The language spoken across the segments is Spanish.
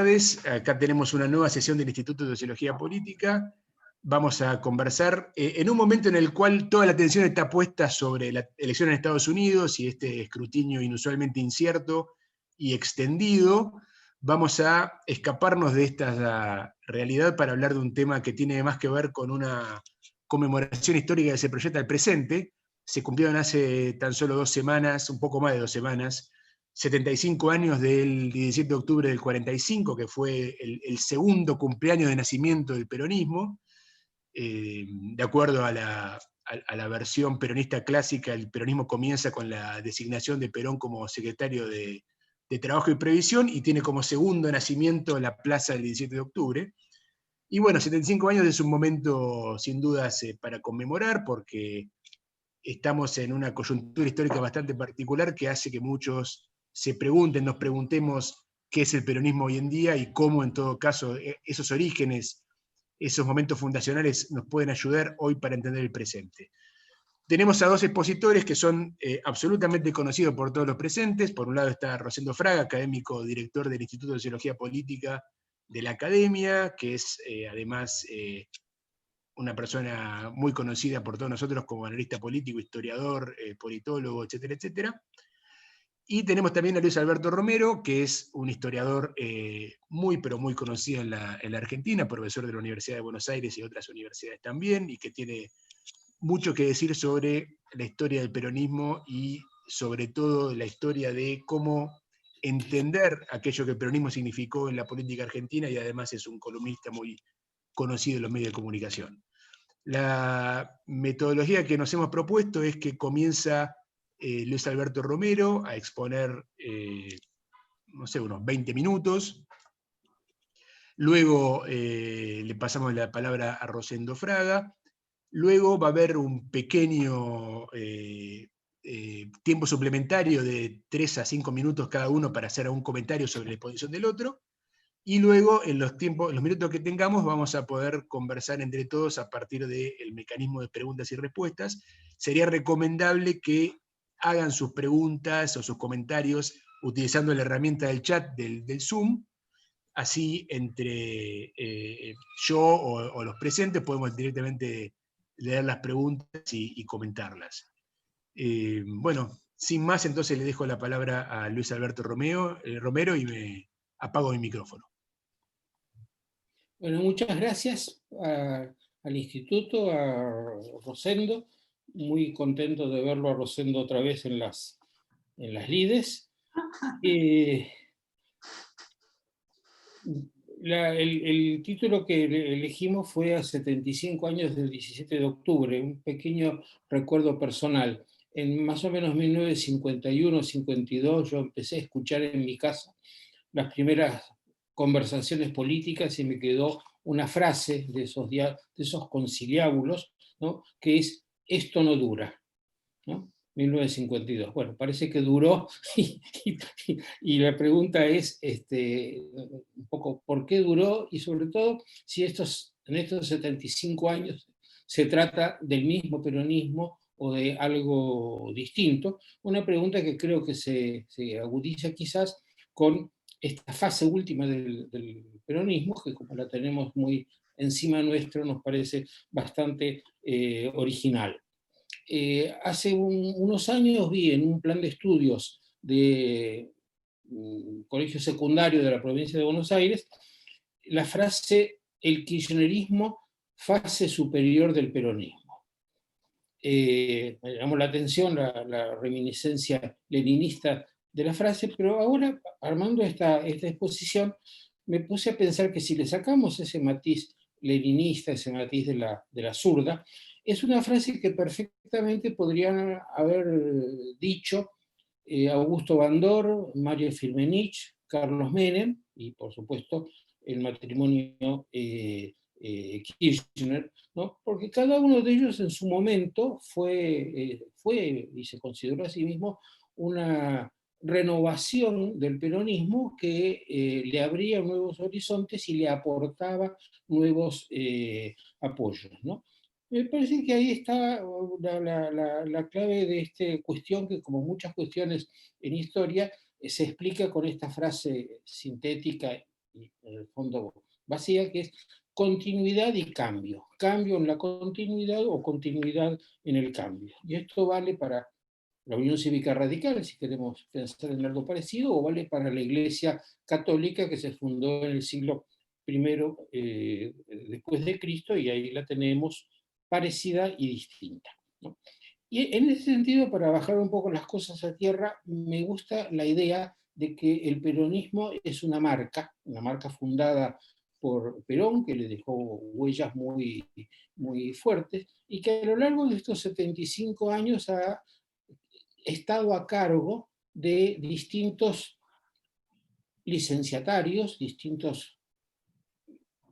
Acá tenemos una nueva sesión del Instituto de Sociología Política. Vamos a conversar en un momento en el cual toda la atención está puesta sobre la elección en Estados Unidos y este escrutinio inusualmente incierto y extendido. Vamos a escaparnos de esta realidad para hablar de un tema que tiene más que ver con una conmemoración histórica que se proyecta al presente. Se cumplieron hace tan solo 2 semanas, un poco más de 2 semanas, 75 años del 17 de octubre del 45, que fue el segundo cumpleaños de nacimiento del peronismo. De acuerdo a la versión peronista clásica, el peronismo comienza con la designación de Perón como secretario de Trabajo y Previsión y tiene como segundo nacimiento la plaza del 17 de octubre. Y bueno, 75 años es un momento sin dudas para conmemorar porque estamos en una coyuntura histórica bastante particular que hace que muchos se pregunten, nos preguntemos qué es el peronismo hoy en día y cómo en todo caso esos orígenes, esos momentos fundacionales nos pueden ayudar hoy para entender el presente. Tenemos a 2 expositores que son absolutamente conocidos por todos los presentes. Por un lado está Rosendo Fraga, académico director del Instituto de Sociología Política de la Academia, que es además una persona muy conocida por todos nosotros como analista político, historiador, politólogo, etcétera, etcétera. Y tenemos también a Luis Alberto Romero, que es un historiador muy, pero muy conocido en la Argentina, profesor de la Universidad de Buenos Aires y otras universidades también, y que tiene mucho que decir sobre la historia del peronismo y sobre todo la historia de cómo entender aquello que el peronismo significó en la política argentina, y además es un columnista muy conocido en los medios de comunicación. La metodología que nos hemos propuesto es que comienza Luis Alberto Romero a exponer, no sé, unos 20 minutos. Luego le pasamos la palabra a Rosendo Fraga. Luego va a haber un pequeño tiempo suplementario de 3 a 5 minutos cada uno para hacer algún comentario sobre la exposición del otro. Y luego, en los minutos que tengamos, vamos a poder conversar entre todos a partir del mecanismo de preguntas y respuestas. Sería recomendable que hagan sus preguntas o sus comentarios utilizando la herramienta del chat del Zoom. Así, entre yo o los presentes podemos directamente leer las preguntas y comentarlas. Bueno, sin más, entonces le dejo la palabra a Luis Alberto Romero y me apago mi micrófono. Bueno, muchas gracias al Instituto, a Rosendo. Muy contento de verlo a Rosendo otra vez en las lides. El título que elegimos fue a 75 años del 17 de octubre, un pequeño recuerdo personal. En más o menos 1951-52 yo empecé a escuchar en mi casa las primeras conversaciones políticas y me quedó una frase de esos conciliábulos, ¿no? Que es: esto no dura, ¿no? 1952. Bueno, parece que duró y la pregunta es un poco por qué duró y sobre todo si en estos 75 años se trata del mismo peronismo o de algo distinto. Una pregunta que creo que se agudiza quizás con esta fase última del peronismo, que como la tenemos muy encima nuestro, nos parece bastante original. Hace unos años vi en un plan de estudios de un colegio secundario de la provincia de Buenos Aires la frase: el kirchnerismo, fase superior del peronismo. Me llamó la atención la reminiscencia leninista de la frase, pero ahora, armando esta exposición, me puse a pensar que si le sacamos ese matiz leninista, ese matiz de la zurda, es una frase que perfectamente podrían haber dicho Augusto Bandor, Mario Firmenich, Carlos Menem y, por supuesto, el matrimonio Kirchner, ¿no? Porque cada uno de ellos en su momento fue y se consideró a sí mismo una renovación del peronismo que le abría nuevos horizontes y le aportaba nuevos apoyos, ¿no? Me parece que ahí está la clave de esta cuestión, que como muchas cuestiones en historia, se explica con esta frase sintética y en el fondo vacía, que es continuidad y cambio. Cambio en la continuidad o continuidad en el cambio. Y esto vale para la Unión Cívica Radical, si queremos pensar en algo parecido, o vale para la Iglesia Católica que se fundó en el siglo I después de Cristo, y ahí la tenemos parecida y distinta, ¿no? Y en ese sentido, para bajar un poco las cosas a tierra, me gusta la idea de que el peronismo es una marca fundada por Perón, que le dejó huellas muy, muy fuertes, y que a lo largo de estos 75 años ha estado a cargo de distintos licenciatarios, distintos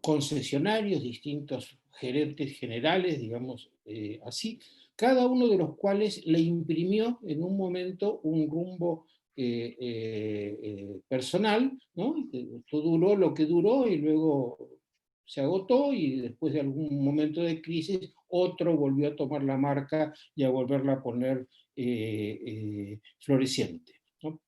concesionarios, distintos gerentes generales, digamos así, cada uno de los cuales le imprimió en un momento un rumbo personal, ¿no? Esto duró lo que duró y luego se agotó, y después de algún momento de crisis otro volvió a tomar la marca y a volverla a poner floreciente, ¿no?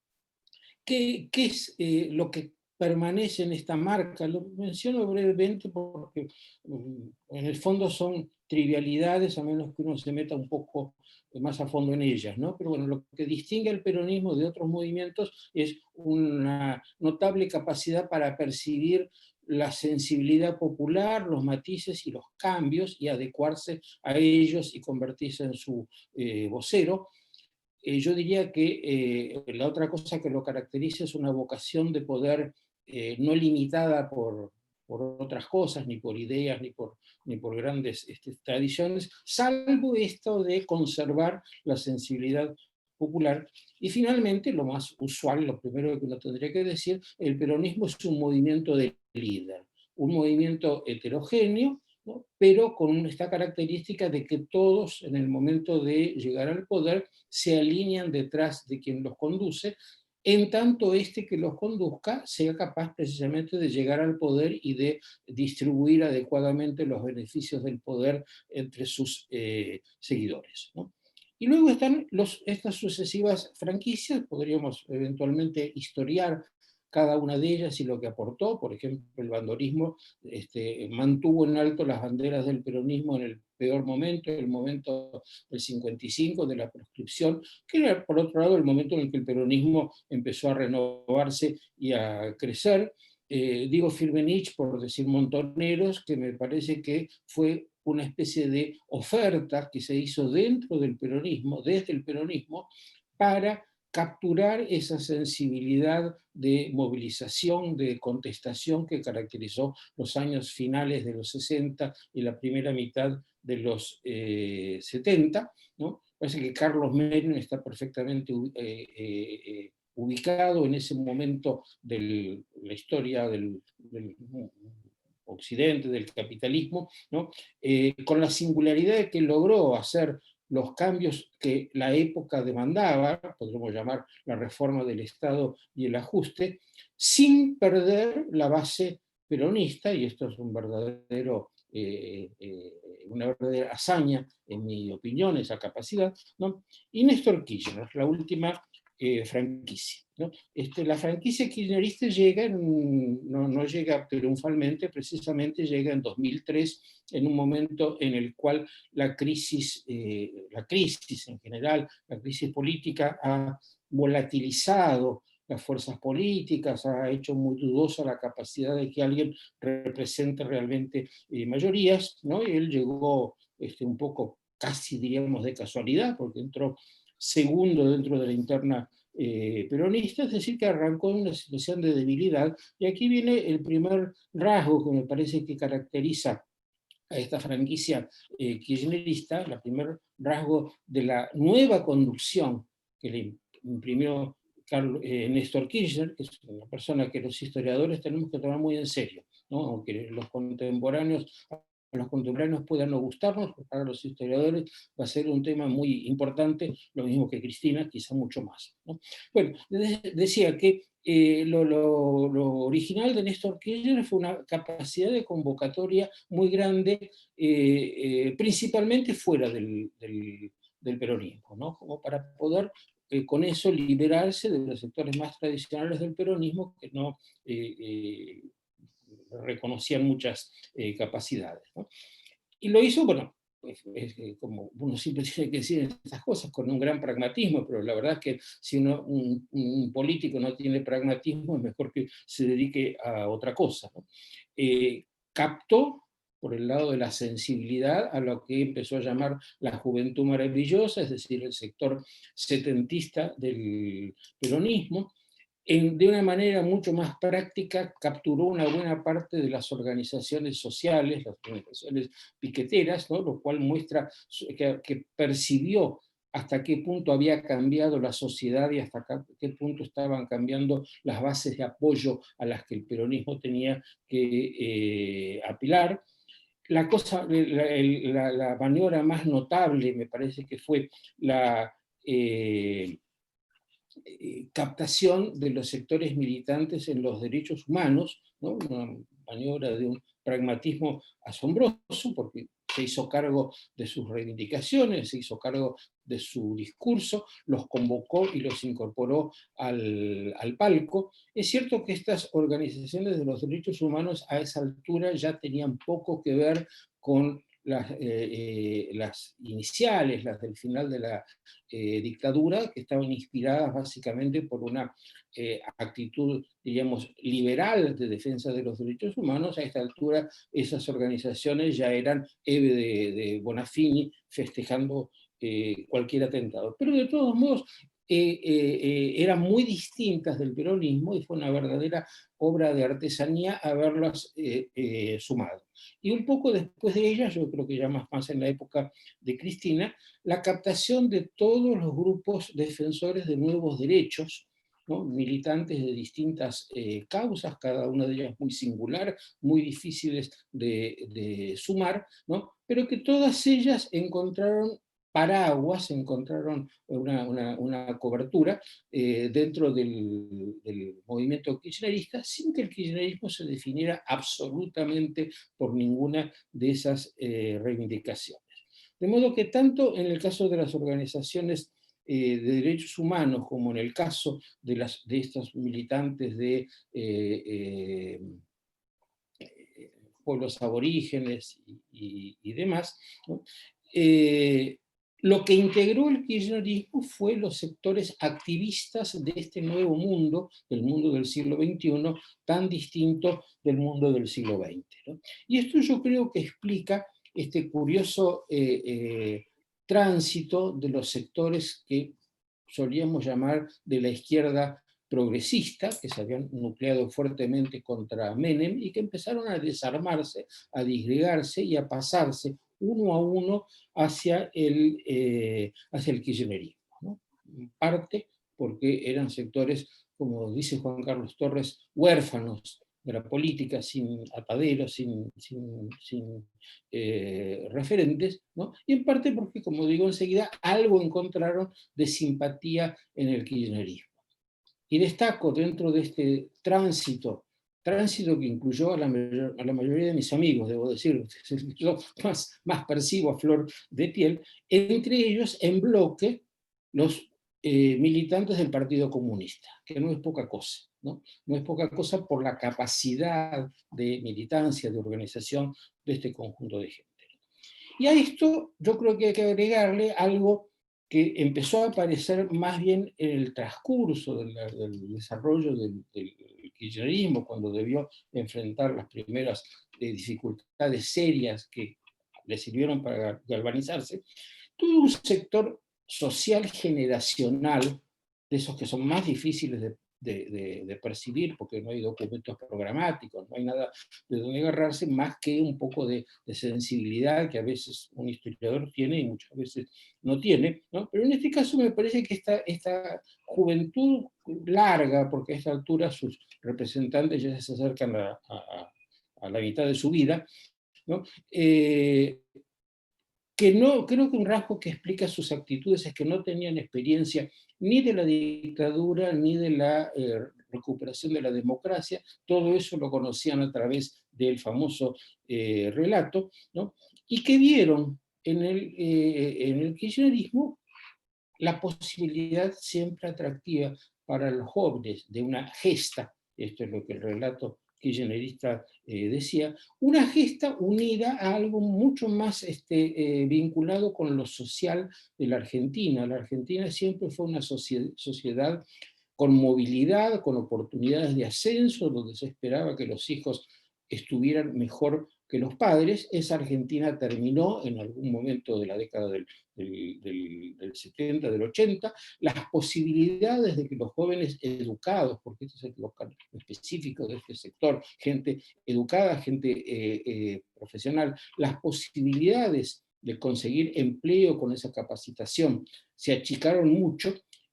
¿Qué es lo que permanece en esta marca? Lo menciono brevemente porque en el fondo son trivialidades, a menos que uno se meta un poco más a fondo en ellas, ¿no? Pero bueno, lo que distingue al peronismo de otros movimientos es una notable capacidad para percibir la sensibilidad popular, los matices y los cambios, y adecuarse a ellos y convertirse en su vocero. Yo diría que la otra cosa que lo caracteriza es una vocación de poder no limitada por otras cosas, ni por ideas, ni por grandes tradiciones, salvo esto de conservar la sensibilidad popular. Y finalmente, lo más usual, lo primero que uno tendría que decir, el peronismo es un movimiento de líder, un movimiento heterogéneo, ¿no? Pero con esta característica de que todos en el momento de llegar al poder se alinean detrás de quien los conduce, en tanto este que los conduzca sea capaz precisamente de llegar al poder y de distribuir adecuadamente los beneficios del poder entre sus seguidores, ¿no? Y luego están estas sucesivas franquicias, podríamos eventualmente historiar cada una de ellas y lo que aportó. Por ejemplo, el bandolismo mantuvo en alto las banderas del peronismo en el peor momento, el momento del 55, de la proscripción, que era, por otro lado, el momento en el que el peronismo empezó a renovarse y a crecer. Digo Firmenich, por decir Montoneros, que me parece que fue una especie de oferta que se hizo dentro del peronismo, desde el peronismo, para capturar esa sensibilidad de movilización, de contestación que caracterizó los años finales de los 60 y la primera mitad de los 70, ¿no? Parece que Carlos Menem está perfectamente ubicado en ese momento de la historia del Occidente, del capitalismo, ¿no? Con la singularidad de que logró hacer los cambios que la época demandaba, podríamos llamar la reforma del Estado y el ajuste, sin perder la base peronista, y esto es una verdadera hazaña, en mi opinión, esa capacidad, ¿no? Y Néstor Kirchner, la última franquicia, ¿no? La franquicia kirchnerista no llega triunfalmente, precisamente llega en 2003, en un momento en el cual la crisis en general, la crisis política ha volatilizado las fuerzas políticas, ha hecho muy dudosa la capacidad de que alguien represente realmente mayorías, ¿no? Y él llegó un poco, casi diríamos de casualidad, porque entró segundo dentro de la interna peronista, es decir, que arrancó en una situación de debilidad. Y aquí viene el primer rasgo que me parece que caracteriza a esta franquicia kirchnerista, el primer rasgo de la nueva conducción que le imprimió Néstor Kirchner, que es una persona que los historiadores tenemos que tomar muy en serio, ¿no? Aunque los contemporáneos puedan no gustarnos, para los historiadores va a ser un tema muy importante, lo mismo que Cristina, quizá mucho más, ¿no? Bueno, decía que lo original de Néstor Kirchner fue una capacidad de convocatoria muy grande, principalmente fuera del peronismo, ¿no? Como para poder con eso liberarse de los sectores más tradicionales del peronismo que no reconocían muchas capacidades, ¿no? Y lo hizo, bueno, como uno siempre tiene que decir estas cosas, con un gran pragmatismo, pero la verdad es que si un político no tiene pragmatismo, es mejor que se dedique a otra cosa, ¿no? Captó por el lado de la sensibilidad a lo que empezó a llamar la juventud maravillosa, es decir, el sector setentista del peronismo. De una manera mucho más práctica, capturó una buena parte de las organizaciones sociales, las organizaciones piqueteras, ¿no? Lo cual muestra que percibió hasta qué punto había cambiado la sociedad y hasta qué punto estaban cambiando las bases de apoyo a las que el peronismo tenía que apelar. La maniobra más notable me parece que fue la captación de los sectores militantes en los derechos humanos, ¿no? Una maniobra de un pragmatismo asombroso, porque se hizo cargo de sus reivindicaciones, se hizo cargo de su discurso, los convocó y los incorporó al palco. Es cierto que estas organizaciones de los derechos humanos a esa altura ya tenían poco que ver con las iniciales, las del final de la dictadura, que estaban inspiradas básicamente por una actitud, diríamos, liberal de defensa de los derechos humanos. A esta altura esas organizaciones ya eran Eve de Bonafini festejando cualquier atentado. Pero de todos modos eran muy distintas del peronismo y fue una verdadera obra de artesanía haberlas sumado. Y un poco después de ellas, yo creo que ya más en la época de Cristina, la captación de todos los grupos defensores de nuevos derechos, ¿no? Militantes de distintas causas, cada una de ellas muy singular, muy difíciles de sumar, ¿no? Pero que todas ellas encontraron paraguas, encontraron una cobertura dentro del movimiento kirchnerista, sin que el kirchnerismo se definiera absolutamente por ninguna de esas reivindicaciones. De modo que tanto en el caso de las organizaciones de derechos humanos como en el caso de estos militantes de pueblos aborígenes y demás, ¿no? Lo que integró el kirchnerismo fue los sectores activistas de este nuevo mundo, del mundo del siglo XXI, tan distinto del mundo del siglo XX, ¿no? Y esto yo creo que explica este curioso tránsito de los sectores que solíamos llamar de la izquierda progresista, que se habían nucleado fuertemente contra Menem y que empezaron a desarmarse, a disgregarse y a pasarse uno a uno hacia el kirchnerismo, ¿no? En parte porque eran sectores, como dice Juan Carlos Torres, huérfanos de la política, sin ataderos, sin referentes, ¿no? Y en parte porque, como digo enseguida, algo encontraron de simpatía en el kirchnerismo. Y destaco dentro de este tránsito que incluyó a la mayoría de mis amigos, debo decir, yo más percibo a flor de piel, entre ellos en bloque los militantes del Partido Comunista, que no es poca cosa, ¿no? No es poca cosa por la capacidad de militancia, de organización de este conjunto de gente. Y a esto yo creo que hay que agregarle algo que empezó a aparecer más bien en el transcurso del desarrollo del kirchnerismo, cuando debió enfrentar las primeras dificultades serias que le sirvieron para galvanizarse. Todo un sector social generacional, de esos que son más difíciles de percibir, porque no hay documentos programáticos, no hay nada de donde agarrarse, más que un poco de sensibilidad que a veces un historiador tiene y muchas veces no tiene, ¿no? Pero en este caso me parece que esta juventud larga, porque a esta altura sus representantes ya se acercan a la mitad de su vida, ¿no? Que no, creo que un rasgo que explica sus actitudes es que no tenían experiencia ni de la dictadura ni de la recuperación de la democracia. Todo eso lo conocían a través del famoso relato, ¿no? Y que vieron en el kirchnerismo la posibilidad siempre atractiva para los jóvenes de una gesta, esto es lo que el relato kirchnerista decía, una gesta unida a algo mucho más vinculado con lo social de la Argentina. La Argentina siempre fue una sociedad con movilidad, con oportunidades de ascenso, donde se esperaba que los hijos estuvieran mejor que los padres. Esa Argentina terminó en algún momento de la década del 70, del 80, las posibilidades de que los jóvenes educados, porque este es el local específico de este sector, gente educada, gente profesional, las posibilidades de conseguir empleo con esa capacitación se achicaron mucho,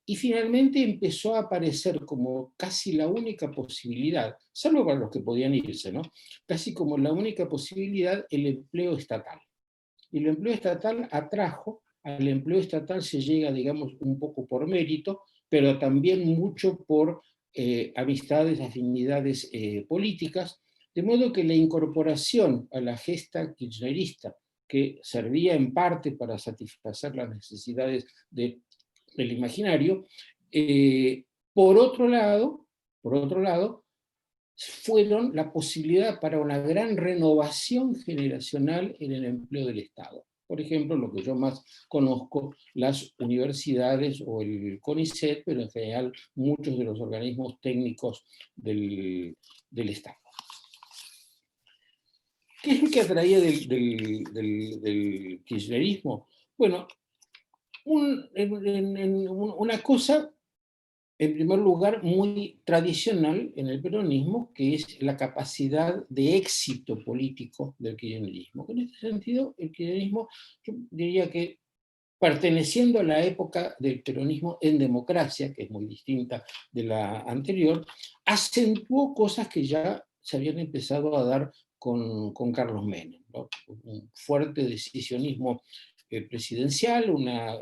y finalmente empezó a aparecer como casi la única posibilidad, salvo para los que podían irse, ¿no? Casi como la única posibilidad el empleo estatal. Y el empleo estatal atrajo, al empleo estatal se llega, digamos, un poco por mérito, pero también mucho por amistades, afinidades políticas, de modo que la incorporación a la gesta kirchnerista, que servía en parte para satisfacer las necesidades del imaginario, por otro lado, fueron la posibilidad para una gran renovación generacional en el empleo del Estado. Por ejemplo, lo que yo más conozco, las universidades o el CONICET, pero en general muchos de los organismos técnicos del Estado. ¿Qué es lo que atraía del kirchnerismo? Bueno, una cosa, en primer lugar, muy tradicional en el peronismo, que es la capacidad de éxito político del kirchnerismo. En este sentido, el kirchnerismo, yo diría que perteneciendo a la época del peronismo en democracia, que es muy distinta de la anterior, acentuó cosas que ya se habían empezado a dar con Carlos Menem, ¿no? Un fuerte decisionismo presidencial, una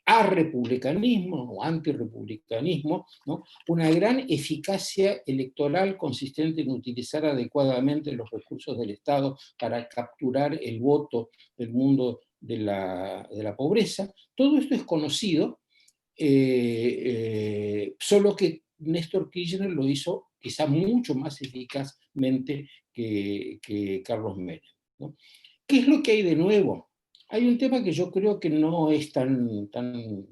arrepublicanismo o antirrepublicanismo, ¿no? Una gran eficacia electoral consistente en utilizar adecuadamente los recursos del Estado para capturar el voto del mundo de la pobreza. Todo esto es conocido, solo que Néstor Kirchner lo hizo quizá mucho más eficazmente que Carlos Menem, ¿no? ¿Qué es lo que hay de nuevo? Hay un tema que yo creo que no es tan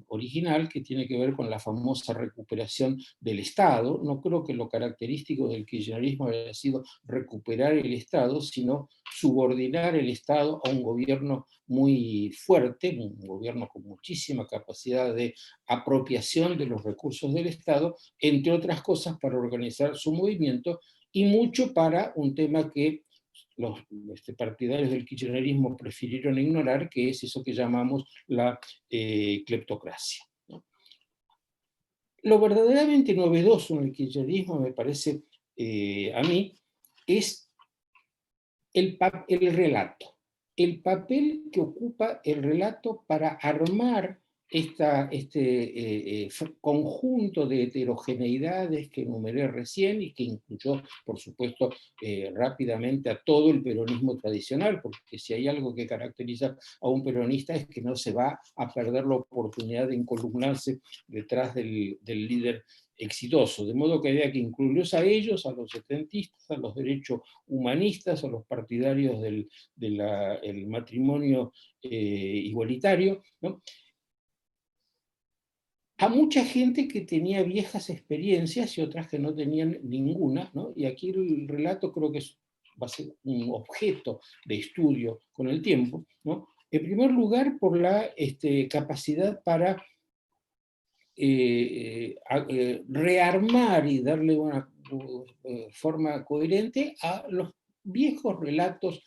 original, que tiene que ver con la famosa recuperación del Estado. No creo que lo característico del kirchnerismo haya sido recuperar el Estado, sino subordinar el Estado a un gobierno muy fuerte, un gobierno con muchísima capacidad de apropiación de los recursos del Estado, entre otras cosas para organizar su movimiento, y mucho para un tema que los partidarios del kirchnerismo prefirieron ignorar, que es eso que llamamos la cleptocracia, ¿no? Lo verdaderamente novedoso en el kirchnerismo, me parece a mí, es el relato, el papel que ocupa el relato para armar este conjunto de heterogeneidades que enumeré recién y que incluyó, por supuesto, rápidamente a todo el peronismo tradicional, porque si hay algo que caracteriza a un peronista es que no se va a perder la oportunidad de encolumnarse detrás del líder exitoso, de modo que había que incluirlos a ellos, a los setentistas, a los derechos humanistas, a los partidarios del matrimonio igualitario, ¿no? A mucha gente que tenía viejas experiencias y otras que no tenían ninguna, ¿no? Y aquí el relato creo que va a ser un objeto de estudio con el tiempo, ¿no? En primer lugar, por la capacidad para rearmar y darle una forma coherente a los viejos relatos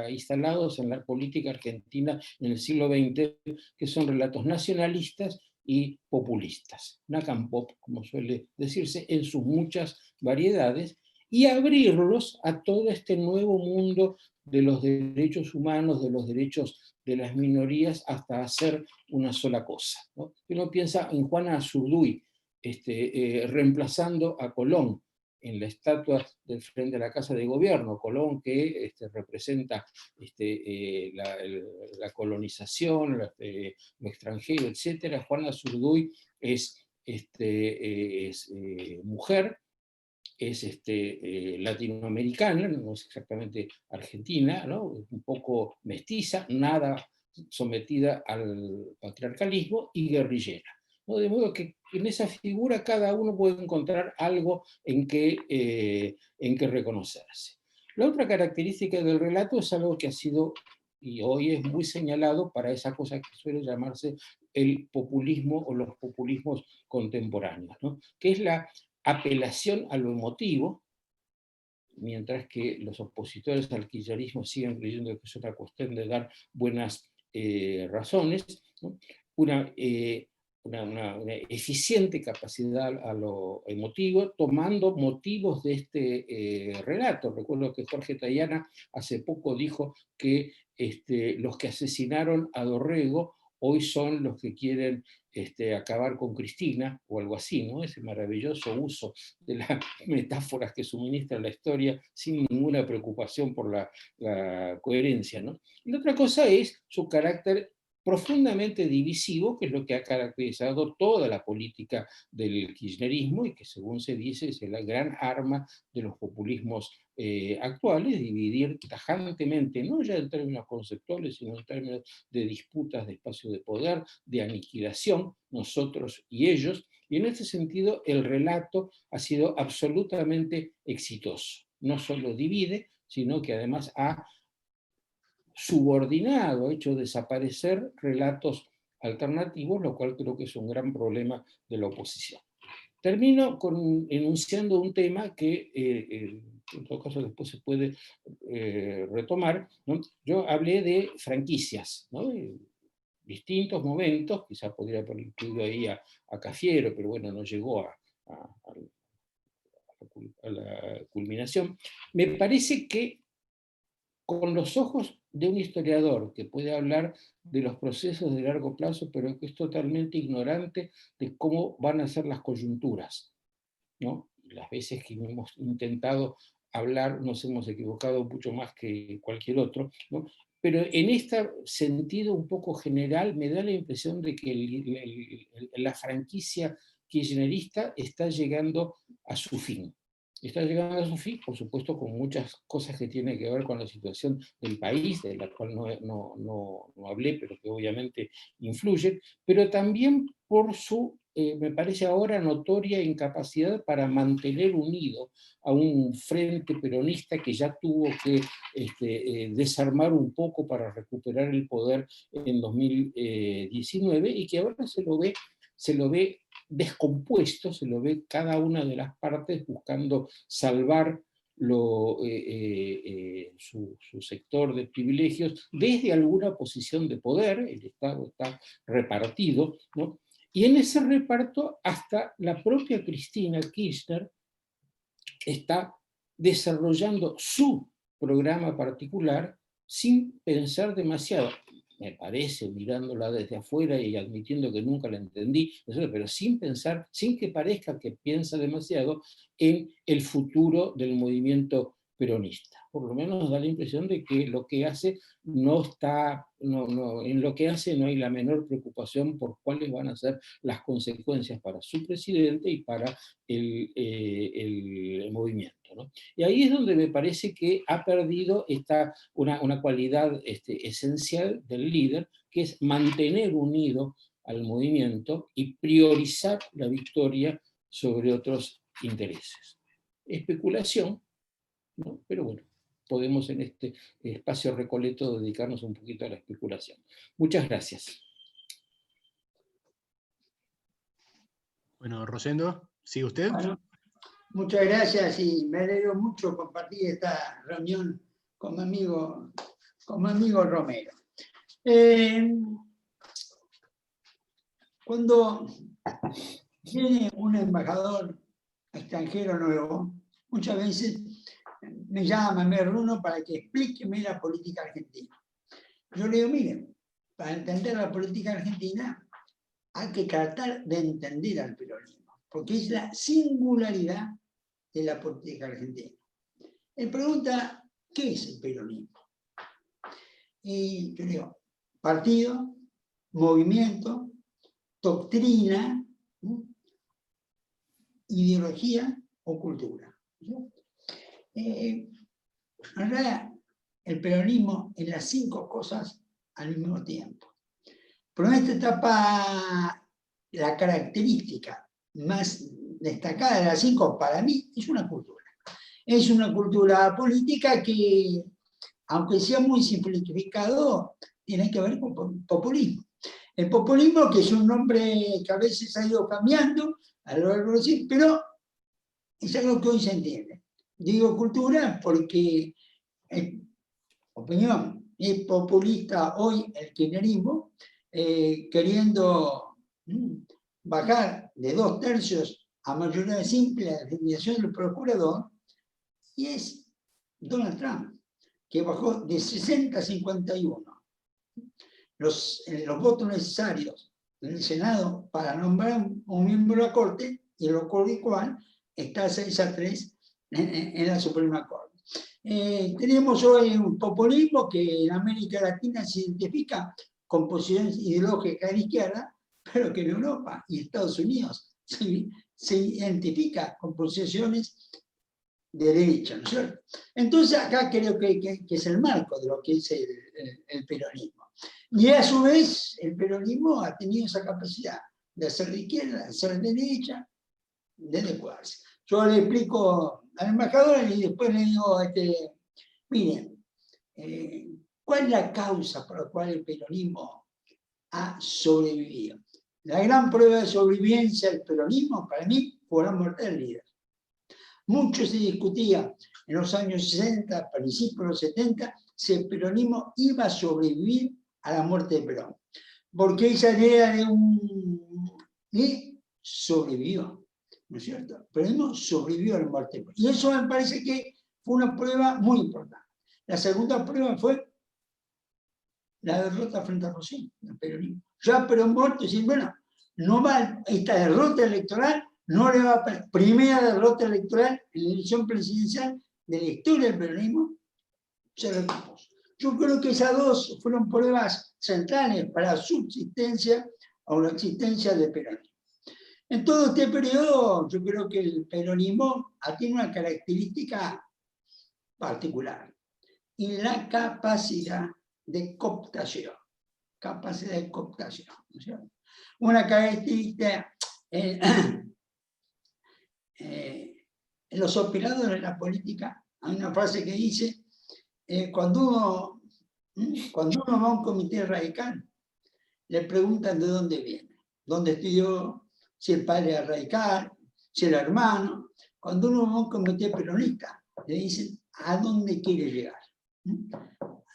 instalados en la política argentina en el siglo XX, que son relatos nacionalistas y populistas, Pop, como suele decirse, en sus muchas variedades, y abrirlos a todo este nuevo mundo de los derechos humanos, de los derechos de las minorías, hasta hacer una sola cosa, ¿no? Uno piensa en Juana Azurduy, reemplazando a Colón en la estatua del frente a la Casa de Gobierno, Colón que representa la colonización, lo extranjero, etc. Juana Azurduy es mujer, es latinoamericana, no es exactamente argentina, ¿no? Un poco mestiza, nada sometida al patriarcalismo, y guerrillera, ¿no? De modo que en esa figura cada uno puede encontrar algo en que reconocerse. La otra característica del relato es algo que ha sido y hoy es muy señalado para esa cosa que suele llamarse el populismo o los populismos contemporáneos, ¿no? Que es la apelación a lo emotivo, mientras que los opositores al kirchnerismo siguen creyendo que es una cuestión de dar buenas razones, ¿no? una, una eficiente capacidad a lo emotivo, tomando motivos de este relato. Recuerdo que Jorge Tayana hace poco dijo que los que asesinaron a Dorrego hoy son los que quieren acabar con Cristina, o algo así, ¿no? Ese maravilloso uso de las metáforas que suministra la historia sin ninguna preocupación por la coherencia, ¿no? Y la otra cosa es su carácter profundamente divisivo, que es lo que ha caracterizado toda la política del kirchnerismo y que, según se dice, es la gran arma de los populismos actuales, dividir tajantemente, no ya en términos conceptuales, sino en términos de disputas de espacio de poder, de aniquilación, nosotros y ellos, y en este sentido el relato ha sido absolutamente exitoso. No solo divide, sino que además ha subordinado, hecho desaparecer relatos alternativos, lo cual creo que es un gran problema de la oposición. Termino enunciando un tema que en todo caso después se puede retomar, ¿no? Yo hablé de franquicias, ¿no? Distintos momentos, quizás podría haber incluido ahí a Cafiero, pero bueno, no llegó a la culminación. Me parece que con los ojos de un historiador que puede hablar de los procesos de largo plazo, pero que es totalmente ignorante de cómo van a ser las coyunturas, ¿no? Las veces que hemos intentado hablar nos hemos equivocado mucho más que cualquier otro, ¿no? Pero en este sentido un poco general me da la impresión de que la franquicia kirchnerista está llegando a su fin. Está llegando a su fin, por supuesto, con muchas cosas que tienen que ver con la situación del país, de la cual no hablé, pero que obviamente influye, pero también por su, me parece ahora, notoria incapacidad para mantener unido a un frente peronista que ya tuvo que desarmar un poco para recuperar el poder en 2019 y que ahora se lo ve descompuesto, se lo ve cada una de las partes buscando salvar su sector de privilegios desde alguna posición de poder. El Estado está repartido, ¿no? Y en ese reparto hasta la propia Cristina Kirchner está desarrollando su programa particular sin pensar demasiado. Me parece, mirándola desde afuera y admitiendo que nunca la entendí, pero sin pensar, sin que parezca que piensa demasiado en el futuro del movimiento peronista. Por lo menos da la impresión de que lo que hace en lo que hace no hay la menor preocupación por cuáles van a ser las consecuencias para su presidente y para el movimiento, ¿no? Y ahí es donde me parece que ha perdido una cualidad esencial del líder, que es mantener unido al movimiento y priorizar la victoria sobre otros intereses. Especulación, ¿no? Pero bueno, podemos en este espacio recoleto dedicarnos un poquito a la especulación. Muchas gracias. Bueno, Rosendo, ¿sigue usted? Bueno, muchas gracias y me alegro mucho compartir esta reunión con mi amigo Romero. Cuando viene un embajador extranjero nuevo, muchas veces me llama, me reúno para que explíqueme la política argentina. Yo le digo, miren, para entender la política argentina hay que tratar de entender al peronismo, porque es la singularidad de la política argentina. Él pregunta, ¿qué es el peronismo? Y yo digo, partido, movimiento, doctrina, ideología o cultura. En realidad, el peronismo es las 5 cosas al mismo tiempo. Pero en esta etapa, la característica más destacada de las 5 para mí es una cultura. Es una cultura política que, aunque sea muy simplificado, tiene que ver con populismo. El populismo, que es un nombre que a veces ha ido cambiando a lo largo de los siglos, pero es algo que hoy se entiende. Digo cultura porque, opinión, es populista hoy el kirchnerismo, queriendo bajar de 2/3 a mayoría simple a la designación del procurador, y es Donald Trump, que bajó de 60 a 51 los votos necesarios en el Senado para nombrar un miembro de la Corte, y lo cual está 6-3 en la Suprema Corte. Tenemos hoy un populismo que en América Latina se identifica con posiciones ideológicas de la izquierda, pero que en Europa y Estados Unidos se identifica con posiciones de derecha, ¿no es cierto? Entonces acá creo que es el marco de lo que es el peronismo. Y a su vez el peronismo ha tenido esa capacidad de hacer de izquierda, de hacer de derecha, de adecuarse. Yo le explico al embajador y después le digo, miren, ¿cuál es la causa por la cual el peronismo ha sobrevivido? La gran prueba de sobrevivencia del peronismo, para mí, fue la muerte del líder. Mucho se discutía en los años 60, principios de los 70, si el peronismo iba a sobrevivir a la muerte de Perón. Porque esa idea de y sobrevivió, ¿no es cierto? El peronismo sobrevivió a la muerte de Perón. Y eso me parece que fue una prueba muy importante. La segunda prueba fue la derrota frente a Rosell, el peronismo. Ya Perón muerto, decir, bueno, no va, esta derrota electoral no le va a... Primera derrota electoral en la elección presidencial de la historia del peronismo, se recompuso. Yo creo que esas dos fueron pruebas centrales para la subsistencia o la existencia del peronismo. En todo este periodo, yo creo que el peronismo tiene una característica particular, y la capacidad de cooptación. Capacidad de cooptación, ¿no es cierto? Una característica... en los operadores de la política hay una frase que dice, cuando uno va a un comité radical, le preguntan de dónde viene, dónde estudió, si el padre es radical, si el hermano. Cuando uno va a un comité peronista, le dicen a dónde quiere llegar.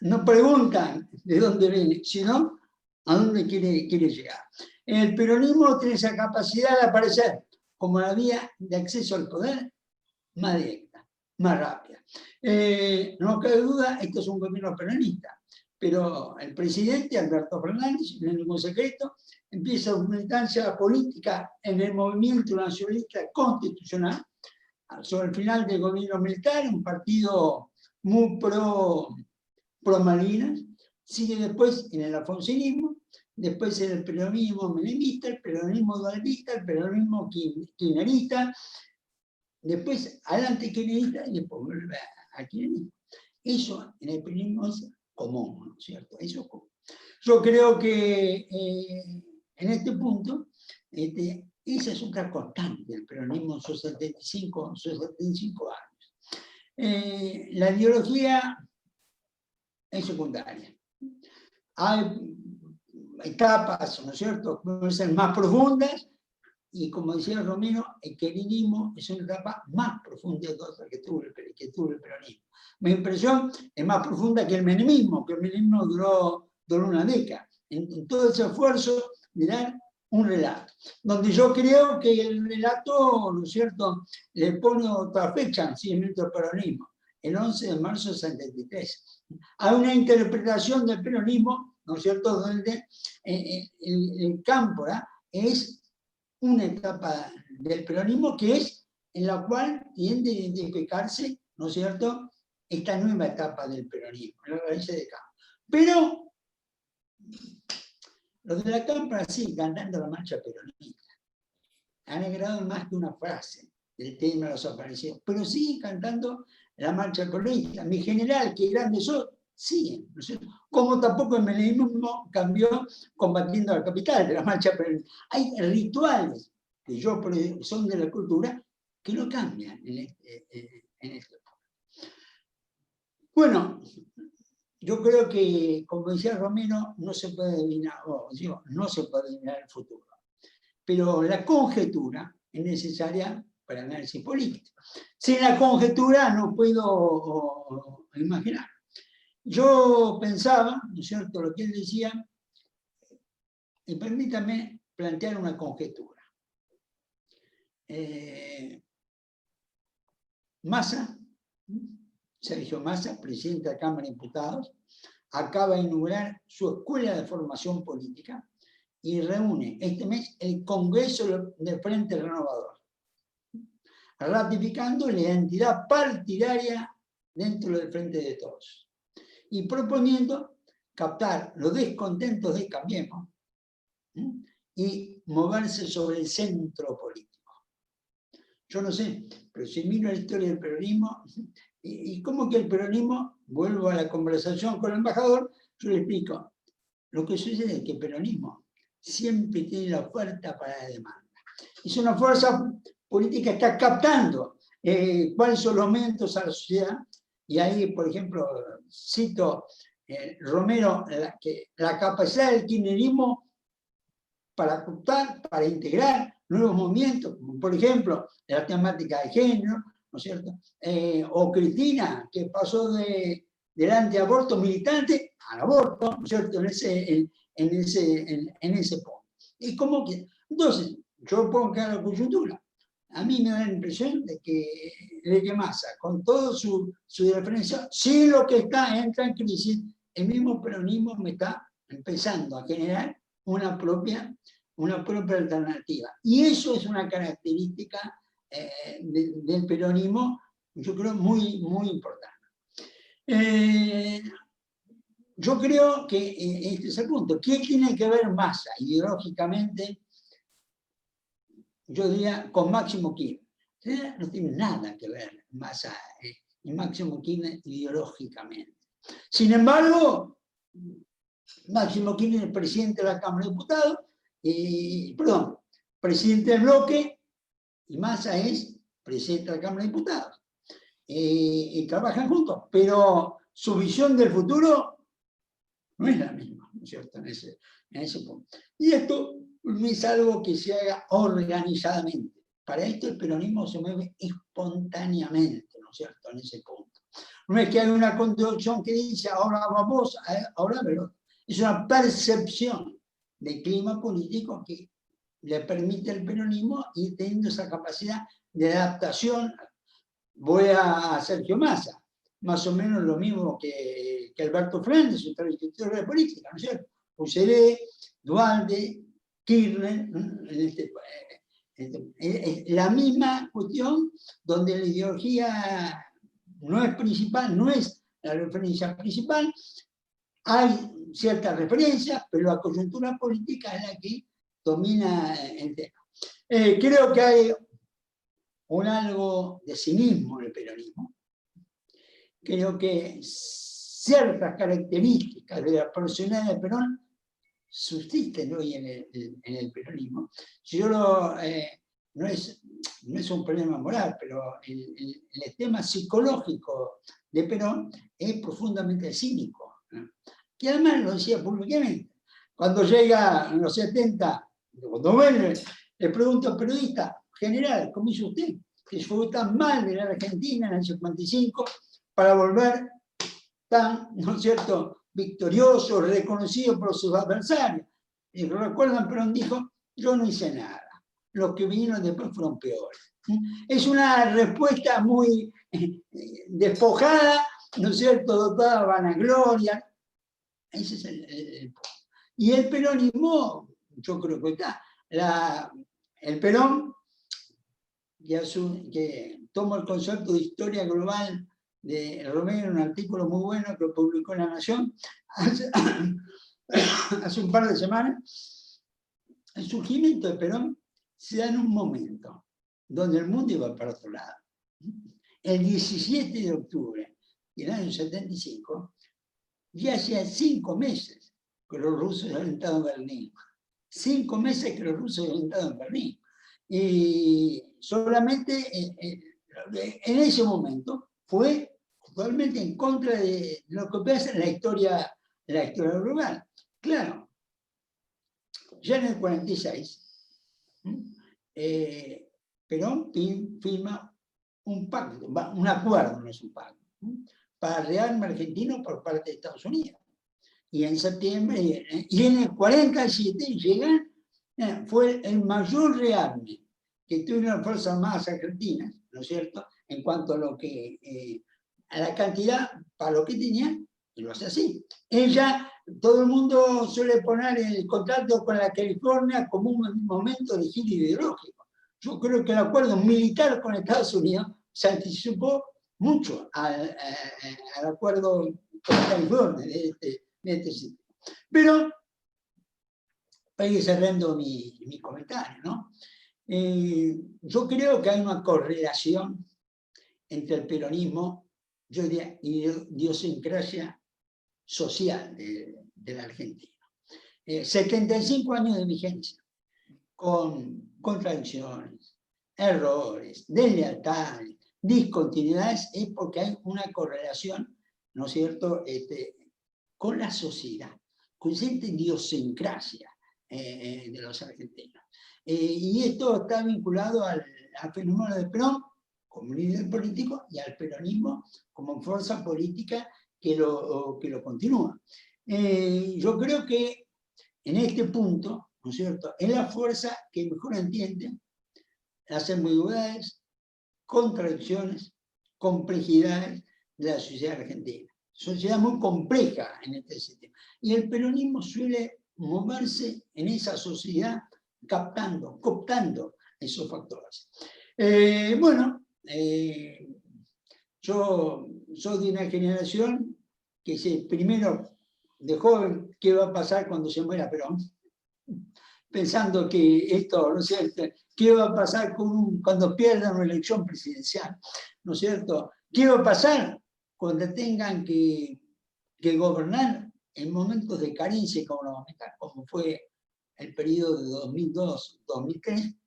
No preguntan de dónde viene, sino a dónde quiere llegar. El peronismo tiene esa capacidad de aparecer como la vía de acceso al poder más directa, más rápida. No cabe duda, esto es un gobierno peronista, pero el presidente Alberto Fernández, no es ningún secreto, empieza una militancia política en el movimiento nacionalista constitucional, sobre el final del gobierno militar, un partido muy pro Malvinas, sigue después en el alfonsinismo, después en el peronismo menemista, el peronismo dualista, el peronismo kirchnerista, después adelante kirchnerista y después vuelve a kirchnerismo. Eso en el peronismo es común, ¿no es cierto? Eso es común. Yo creo que en este punto, esa es otra constante del peronismo en sus 75 años. La ideología es secundaria. Hay etapas, ¿no es cierto?, pueden ser más profundas, y como decía Romero, el kirchnerismo es una etapa más profunda de todas las que tuvo el peronismo. Mi impresión es más profunda que el menemismo duró una década, en todo ese esfuerzo de dar un relato, donde yo creo que el relato, ¿no es cierto?, le pone otra fecha al seguimiento del peronismo, el 11 de marzo del 73. Hay una interpretación del peronismo, ¿no es cierto?, donde el cámpora es una etapa del peronismo que es en la cual tiende a identificarse, ¿no es cierto?, esta nueva etapa del peronismo, la raíz de campo. Pero los de la cámpora siguen cantando la marcha peronista. Han agregado más que una frase. del tema de los aparecidos, pero siguen cantando la marcha peronista. Mi general, qué grande soy, siguen, ¿no es cierto? Como tampoco el menemismo cambió combatiendo al capital de la marcha peronista. Hay rituales que son de la cultura que no cambian en este. Bueno, yo creo que, como decía Romero, no se puede adivinar, no se puede adivinar el futuro. Pero la conjetura es necesaria para el análisis político. Sin la conjetura no puedo imaginar. Yo pensaba, ¿no es cierto?, lo que él decía, y permítame plantear una conjetura. Massa, Sergio Massa, presidente de la Cámara de Diputados, acaba de inaugurar su escuela de formación política y reúne este mes el Congreso del Frente Renovador, ratificando la identidad partidaria dentro del Frente de Todos y proponiendo captar los descontentos de Cambiemos y moverse sobre el centro político. Yo no sé, pero si miro la historia del peronismo, y cómo que el peronismo, vuelvo a la conversación con el embajador, yo le explico, lo que sucede es que el peronismo siempre tiene la oferta para la demanda. Es una fuerza política que está captando cuáles son los aumentos a la sociedad, y ahí, por ejemplo, cito Romero, la capacidad del kirchnerismo para captar, para integrar nuevos movimientos, como por ejemplo la temática de género, ¿no es cierto? O Cristina, que pasó del antiaborto militante al aborto, ¿no es cierto?, en ese punto. Y como que, entonces, yo pongo acá la coyuntura. A mí me da la impresión de que Enrique Massa, con todo su diferencia, sí lo que entra en crisis, el mismo peronismo me está empezando a generar una propia alternativa. Y eso es una característica del peronismo, yo creo, muy, muy importante. Yo creo que este es el punto. ¿Qué tiene que ver Massa ideológicamente? Yo diría con Máximo Kirchner. No tiene nada que ver Massa y Máximo Kirchner ideológicamente. Sin embargo, Máximo Kirchner es presidente de la Cámara de Diputados, presidente del bloque, y Massa es presidente de la Cámara de Diputados. Y trabajan juntos, pero su visión del futuro no es la misma, ¿no es cierto?, en ese punto. Y esto no es algo que se haga organizadamente. Para esto el peronismo se mueve espontáneamente, ¿no es cierto?, en ese punto. No es que hay una conducción que dice, ahora vamos, ahora verlo. Es una percepción del clima político que le permite al peronismo ir teniendo esa capacidad de adaptación. Voy a Sergio Massa, más o menos lo mismo que Alberto Fernández, su trayectoria de política, ¿no es cierto? Ucd, Duhalde, Kirchner, la misma cuestión donde la ideología no es principal, no es la referencia principal, hay ciertas referencias, pero la coyuntura política es la que domina el tema. Creo que hay algo de cinismo en el peronismo. Creo que ciertas características de la personalidad del Perón subsisten hoy en el peronismo. No es un problema moral, pero el tema psicológico de Perón es profundamente cínico, ¿no? Que además lo decía públicamente. Cuando llega en los 70, cuando vuelve, le pregunto al periodista, general, ¿cómo hizo usted? Que fue tan mal de la Argentina en el 55 para volver tan, ¿no es cierto?, victorioso, reconocido por sus adversarios. Y lo recuerdan, Perón dijo, yo no hice nada. Los que vinieron después fueron peores. Es una respuesta muy despojada, ¿no es cierto?, dotada de vanagloria. Ese es el punto. Y el peronismo, yo creo que está. El Perón, que toma el concepto de historia global de Romero, un artículo muy bueno que publicó en La Nación hace un par de semanas. El surgimiento de Perón se da en un momento donde el mundo iba para otro lado. El 17 de octubre del año 75, ya hacía 5 meses que los rusos habían entrado en Berlín. 5 meses que los rusos habían entrado en Berlín. Y solamente en ese momento fue totalmente en contra de lo que pasa en la historia global. Claro, ya en el 46, Perón firma un pacto, un acuerdo, no es un pacto, para rearme argentino por parte de Estados Unidos. Y en septiembre, y en el 47 llegan, fue el mayor rearme que tuvieron las Fuerzas Armadas argentinas, ¿no es cierto?, en cuanto a lo que, a la cantidad, para lo que tenían, y lo hace así. Ella, todo el mundo suele poner el contacto con la California como un momento de giro ideológico. Yo creo que el acuerdo militar con Estados Unidos se anticipó mucho al acuerdo con California de este sitio. Pero, para ir cerrando mi comentario, ¿no? Yo creo que hay una correlación entre el peronismo, yo diría, y la idiosincrasia social de la Argentina. 75 años de vigencia, con contradicciones, errores, deslealtades, discontinuidades, es porque hay una correlación, ¿no es cierto?, con la sociedad, con esta idiosincrasia de los argentinos. Y esto está vinculado al fenómeno de Perón como líder político y al peronismo como fuerza política que lo continúa. Yo creo que en este punto, ¿no es cierto?, es la fuerza que mejor entiende las ambigüedades, contradicciones, complejidades de la sociedad argentina. Sociedad muy compleja en este sentido. Y el peronismo suele moverse en esa sociedad cooptando esos factores. Yo soy de una generación que primero de joven, ¿qué va a pasar cuando se muera Perón? Pensando que esto, ¿no es cierto?, ¿qué va a pasar cuando pierdan una elección presidencial? ¿No es cierto? ¿Qué va a pasar cuando tengan que gobernar en momentos de carencia económica, como fue el periodo de 2002-2003?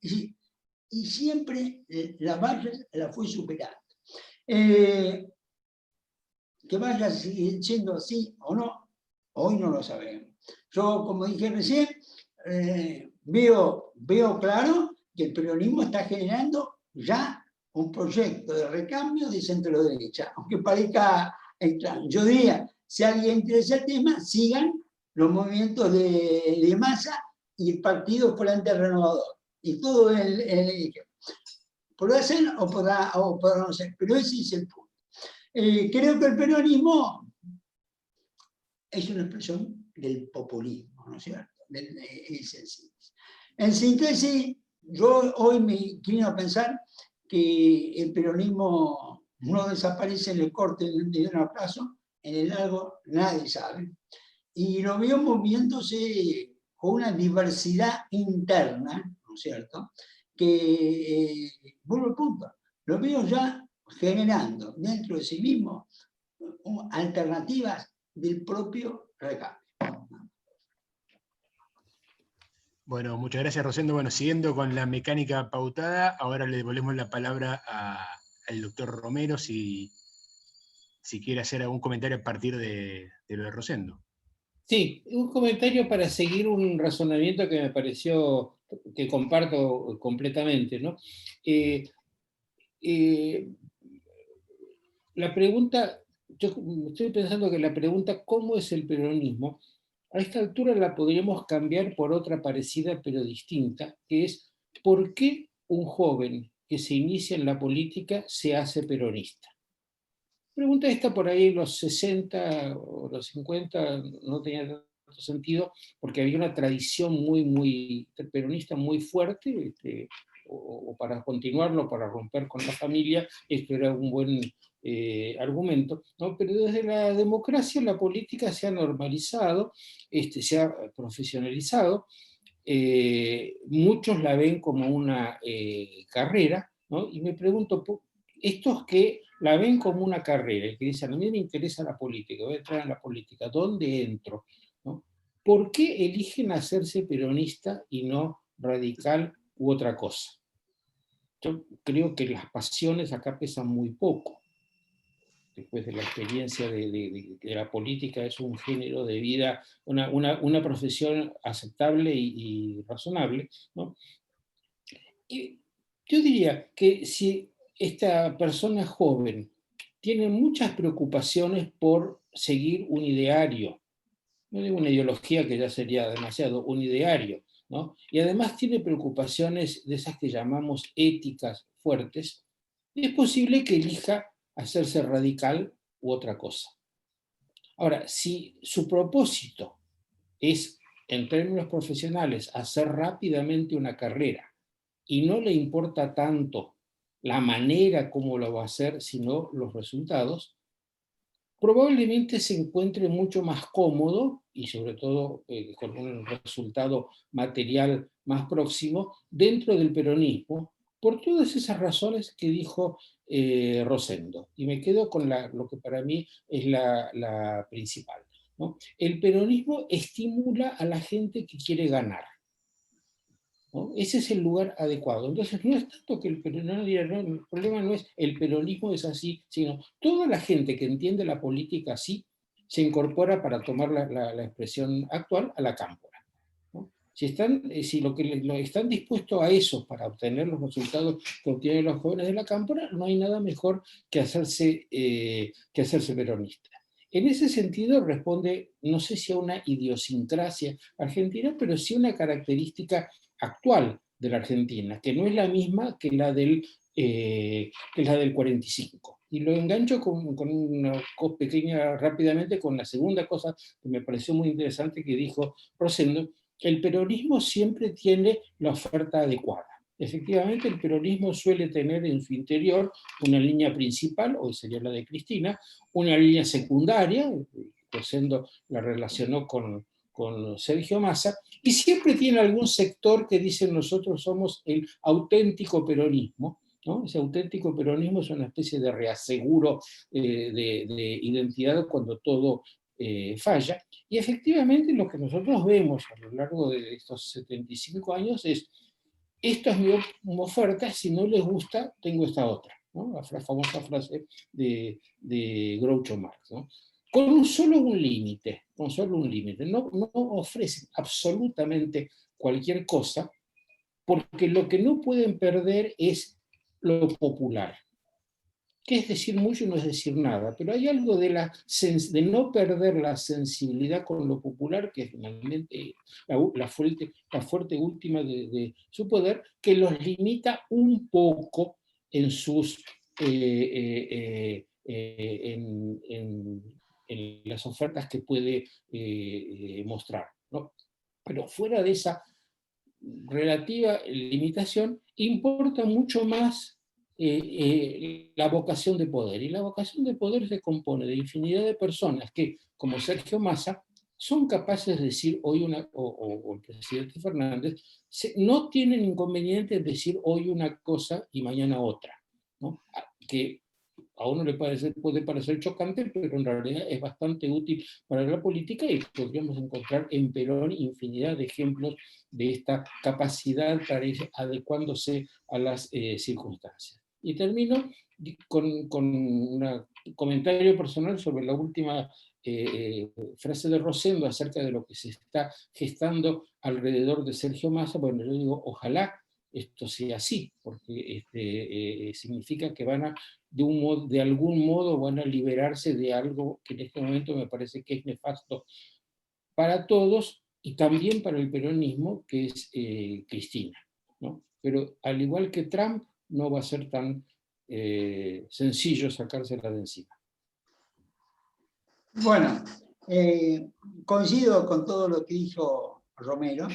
Y siempre la valla la fue superando. Que vaya siendo así o no, hoy no lo sabemos. Yo, como dije recién, veo claro que el peronismo está generando ya un proyecto de recambio de centro-derecha, aunque parezca extraño. Yo diría, si a alguien interesa el tema, sigan los movimientos de masa y el partido Frente Renovador. Y todo podrá ser o podrá no ser, pero ese es el punto. Creo que el peronismo es una expresión del populismo, ¿no es cierto? En síntesis, yo hoy me inclino a pensar que el peronismo no desaparece en el corto y mediano plazo, en el largo nadie sabe. Y lo veo moviéndose con una diversidad interna, ¿no es cierto?, que, vuelvo al punto, lo veo ya generando dentro de sí mismo alternativas del propio recambio. Bueno, muchas gracias, Rosendo. Bueno, siguiendo con la mecánica pautada, ahora le devolvemos la palabra al doctor Romero si quiere hacer algún comentario a partir de lo de Rosendo. Sí, un comentario para seguir un razonamiento que me pareció, que comparto completamente, ¿no? La pregunta, yo estoy pensando que la pregunta ¿cómo es el peronismo? A esta altura la podríamos cambiar por otra parecida pero distinta, que es ¿por qué un joven que se inicia en la política se hace peronista? Pregunta esta por ahí en los 60 o los 50 no tenía tanto sentido porque había una tradición muy peronista muy fuerte, o para continuarlo, para romper con la familia, esto era un buen argumento, ¿no? Pero desde la democracia la política se ha normalizado, se ha profesionalizado, muchos la ven como una carrera, ¿no? Y me pregunto, estos que la ven como una carrera, y que dicen, a mí me interesa la política, voy a entrar en la política, ¿dónde entro? ¿No? ¿Por qué eligen hacerse peronista y no radical u otra cosa? Yo creo que las pasiones acá pesan muy poco. Después de la experiencia de la política, es un género de vida, una profesión aceptable y razonable, ¿no? Y yo diría que si esta persona joven tiene muchas preocupaciones por seguir un ideario, no digo una ideología que ya sería demasiado, un ideario, ¿no? Y además tiene preocupaciones de esas que llamamos éticas fuertes, es posible que elija hacerse radical u otra cosa. Ahora, si su propósito es, en términos profesionales, hacer rápidamente una carrera y no le importa tanto la manera como lo va a hacer, sino los resultados, probablemente se encuentre mucho más cómodo y sobre todo con un resultado material más próximo dentro del peronismo, por todas esas razones que dijo Rosendo. Y me quedo con lo que para mí es la principal, ¿no? El peronismo estimula a la gente que quiere ganar, ¿no? Ese es el lugar adecuado. Entonces, no es tanto que el problema no es el peronismo es así, sino toda la gente que entiende la política así se incorpora, para tomar la expresión actual, a la cámpora, ¿no? Si lo están dispuestos a eso para obtener los resultados que obtienen los jóvenes de la cámpora, no hay nada mejor que hacerse peronista. En ese sentido responde, no sé si a una idiosincrasia argentina, pero sí a una característica actual de la Argentina, que no es la misma que la del 45. Y lo engancho con una cosa pequeña rápidamente, con la segunda cosa que me pareció muy interesante que dijo Rosendo. El peronismo siempre tiene la oferta adecuada. Efectivamente, el peronismo suele tener en su interior una línea principal, hoy sería la de Cristina, una línea secundaria, Rosendo la relacionó con Sergio Massa, y siempre tiene algún sector que dice nosotros somos el auténtico peronismo, ¿no? Ese auténtico peronismo es una especie de reaseguro de identidad cuando todo falla, y efectivamente lo que nosotros vemos a lo largo de estos 75 años es, esta es mi oferta, si no les gusta, tengo esta otra, ¿no? La famosa frase de Groucho Marx, ¿no? Con solo un límite, no ofrecen absolutamente cualquier cosa, porque lo que no pueden perder es lo popular, que es decir mucho y no es decir nada, pero hay algo de no perder la sensibilidad con lo popular, que es finalmente la fuerte última de su poder, que los limita un poco en sus en las ofertas que puede mostrar, ¿no? Pero fuera de esa relativa limitación, importa mucho más la vocación de poder. Y la vocación de poder se compone de infinidad de personas que, como Sergio Massa, son capaces de decir hoy o el presidente Fernández, no tienen inconveniente en decir hoy una cosa y mañana otra, ¿no? Que a uno puede parecer chocante, pero en realidad es bastante útil para la política, y podríamos encontrar en Perón infinidad de ejemplos de esta capacidad para ir adecuándose a las circunstancias. Y termino con un comentario personal sobre la última frase de Rosendo acerca de lo que se está gestando alrededor de Sergio Massa. Bueno, yo digo, ojalá esto sea así, porque significa que de algún modo van a liberarse de algo que en este momento me parece que es nefasto para todos y también para el peronismo, que es Cristina, ¿no? Pero al igual que Trump, no va a ser tan sencillo sacársela de encima. Bueno, coincido con todo lo que dijo Romero.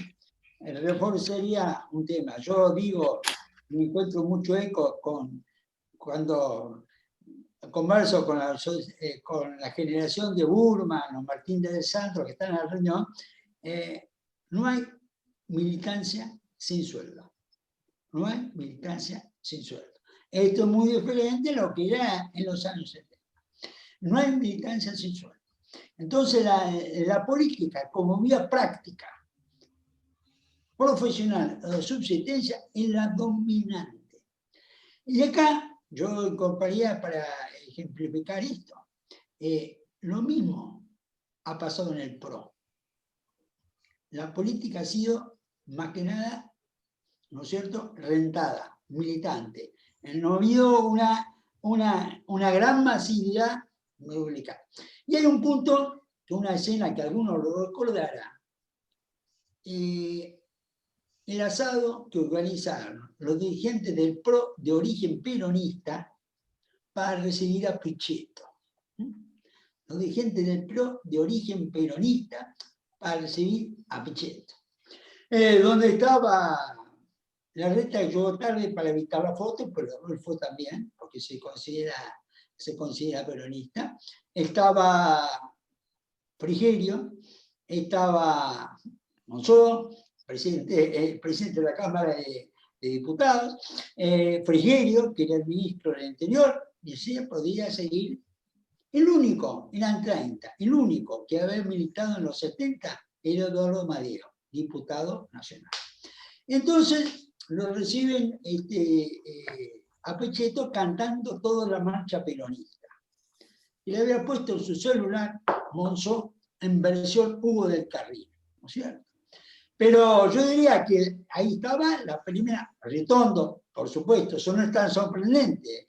El reforzaría un tema. Yo digo, me encuentro mucho eco cuando converso con la generación de Burman o Martín de Santos que están en la reunión. No hay militancia sin sueldo. No hay militancia sin sueldo. Esto es muy diferente a lo que era en los años 70. No hay militancia sexual. Entonces la política como vía práctica, profesional o de subsistencia es la dominante. Y acá yo incorporaría para ejemplificar esto. Lo mismo ha pasado en el PRO. La política ha sido más que nada, ¿no es cierto?, rentada, militante. No ha habido una gran masividad pública. Y hay un punto, una escena que algunos lo recordarán. El asado que organizaron los dirigentes del PRO de origen peronista para recibir a Pichetto. Los dirigentes del PRO de origen peronista para recibir a Pichetto. Donde estaba Larreta, que llegó tarde para evitar la foto, pero él fue también, porque se considera peronista. Estaba Frigerio, estaba Monzó, presidente de la Cámara de Diputados, Frigerio, que era el ministro del Interior, y así podía seguir. El único, eran 30, el único que había militado en los 70 era Eduardo Madero, diputado nacional. Entonces lo reciben a Pichetto cantando toda la marcha peronista. Y le había puesto en su celular Monzó en versión Hugo del Carril, ¿no es cierto? Pero yo diría que ahí estaba la primera, Ritondo, por supuesto, eso no es tan sorprendente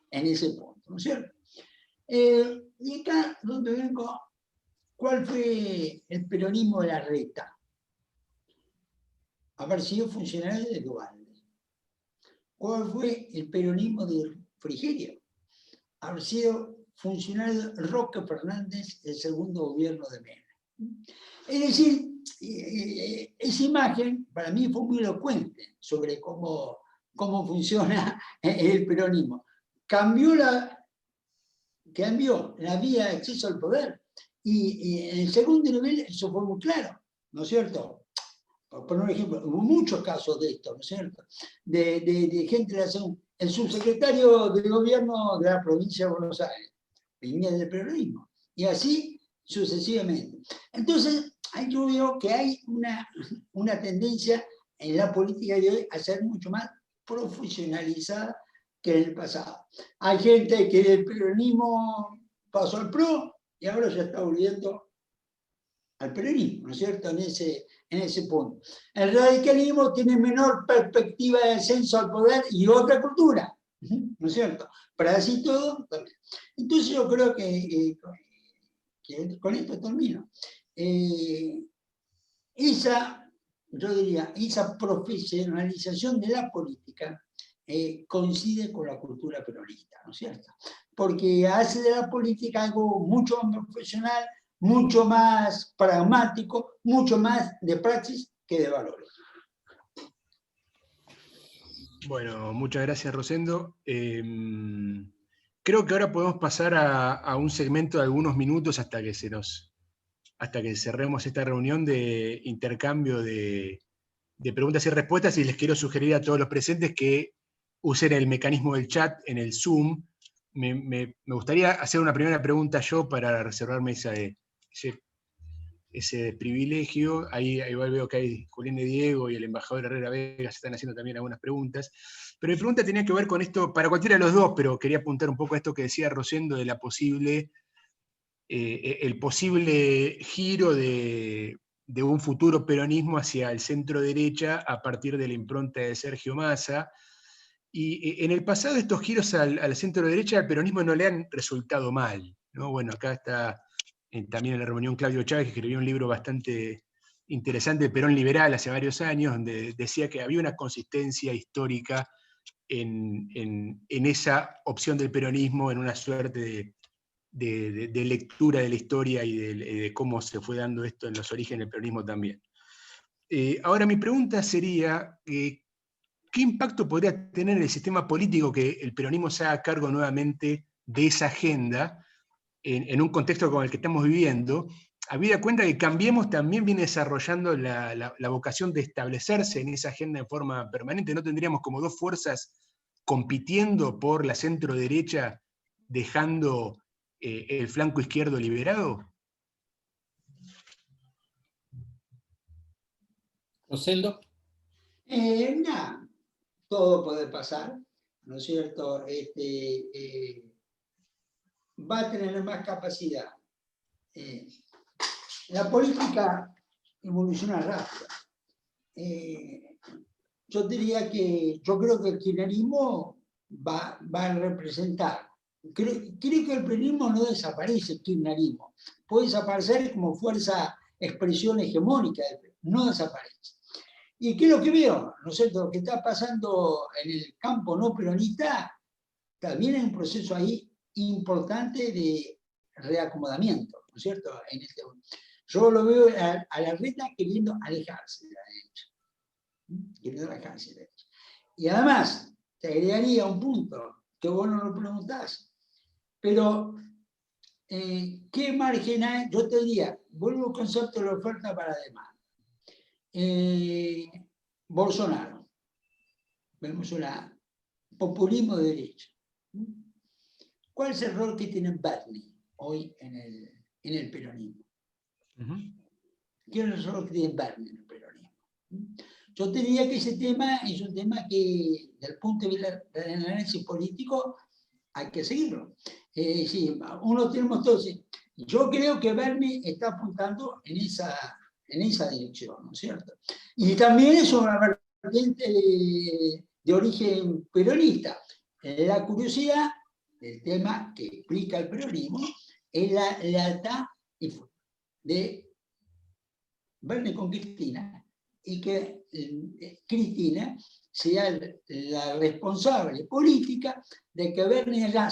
en ese punto, ¿no es cierto? Y acá donde vengo, ¿cuál fue el peronismo de Larreta? Haber sido funcionario de Duvalde. ¿Cuál fue el peronismo de Frigerio? Haber sido funcionario de Roque Fernández del segundo gobierno de Menem. Es decir, esa imagen para mí fue muy elocuente sobre cómo funciona el peronismo. Cambió la vía de acceso al poder. Y en el segundo nivel eso fue muy claro, ¿no es cierto? Por poner un ejemplo, hubo muchos casos de esto, ¿no es cierto? De gente de la segunda. El subsecretario de gobierno de la provincia de Buenos Aires venía del peronismo. Y así sucesivamente. Entonces, ahí yo veo que hay una tendencia en la política de hoy a ser mucho más profesionalizada que en el pasado. Hay gente que del peronismo pasó al PRO y ahora ya está volviendo al peronismo, ¿no es cierto?, en ese punto. El radicalismo tiene menor perspectiva de ascenso al poder y otra cultura, ¿no es cierto? Pero así todo, también. Entonces yo creo que con esto termino. Yo diría, esa profesionalización de la política coincide con la cultura peronista, ¿no es cierto? Porque hace de la política algo mucho más profesional, mucho más pragmático, mucho más de praxis que de valores. Bueno, muchas gracias, Rosendo. Creo que ahora podemos pasar a un segmento de algunos minutos hasta que cerremos esta reunión de intercambio de preguntas y respuestas, y les quiero sugerir a todos los presentes que usen el mecanismo del chat en el Zoom. Me gustaría hacer una primera pregunta yo para reservarme ese privilegio. Ahí veo que hay Julián de Diego y el embajador Herrera Vega se están haciendo también algunas preguntas. Pero mi pregunta tenía que ver con esto, para cualquiera de los dos, pero quería apuntar un poco a esto que decía Rosendo de el posible giro de un futuro peronismo hacia el centro derecha a partir de la impronta de Sergio Massa. Y en el pasado estos giros al centro derecha al peronismo no le han resultado mal, ¿no? Bueno, acá está también en la reunión Claudio Chávez, que escribió un libro bastante interesante, El Perón Liberal, hace varios años, donde decía que había una consistencia histórica en esa opción del peronismo, en una suerte de lectura de la historia y de cómo se fue dando esto en los orígenes del peronismo también. Ahora mi pregunta sería, ¿qué impacto podría tener en el sistema político que el peronismo se haga cargo nuevamente de esa agenda en un contexto como el que estamos viviendo, habida cuenta que Cambiemos también viene desarrollando la vocación de establecerse en esa agenda de forma permanente? ¿No tendríamos como dos fuerzas compitiendo por la centro-derecha, dejando el flanco izquierdo liberado? Rosendo. Nada, todo puede pasar, ¿no es cierto? Va a tener más capacidad. La política evoluciona rápido. Yo diría que yo creo que el kirchnerismo va a representar. Creo que el peronismo no desaparece, el kirchnerismo. Puede desaparecer como fuerza, expresión hegemónica, no desaparece. ¿Y qué es lo que veo? ¿No es cierto? Lo que está pasando en el campo no peronista, también hay un proceso ahí importante de reacomodamiento, ¿no es cierto? Yo lo veo a la reta queriendo alejarse de la derecha. Queriendo alejarse de la derecha. Y además, te agregaría un punto que vos no lo preguntás, pero ¿qué margen hay? Yo te diría, vuelvo al concepto de la oferta para demanda. Bolsonaro, vemos un populismo de derecha. ¿Cuál es el rol que tiene Bernie hoy en el peronismo? ¿Qué es el rol que tiene Bernie en el peronismo? Yo te diría que ese tema es un tema que, desde el punto de vista del análisis político, hay que seguirlo. Sí, uno tenemos todos. Yo creo que Bernie está apuntando en esa dirección, ¿no es cierto? Y también es una vertiente de origen peronista. La curiosidad del tema que explica el peronismo es la lealtad de Bernie con Cristina, y que Cristina sea la responsable política de que Bernie haya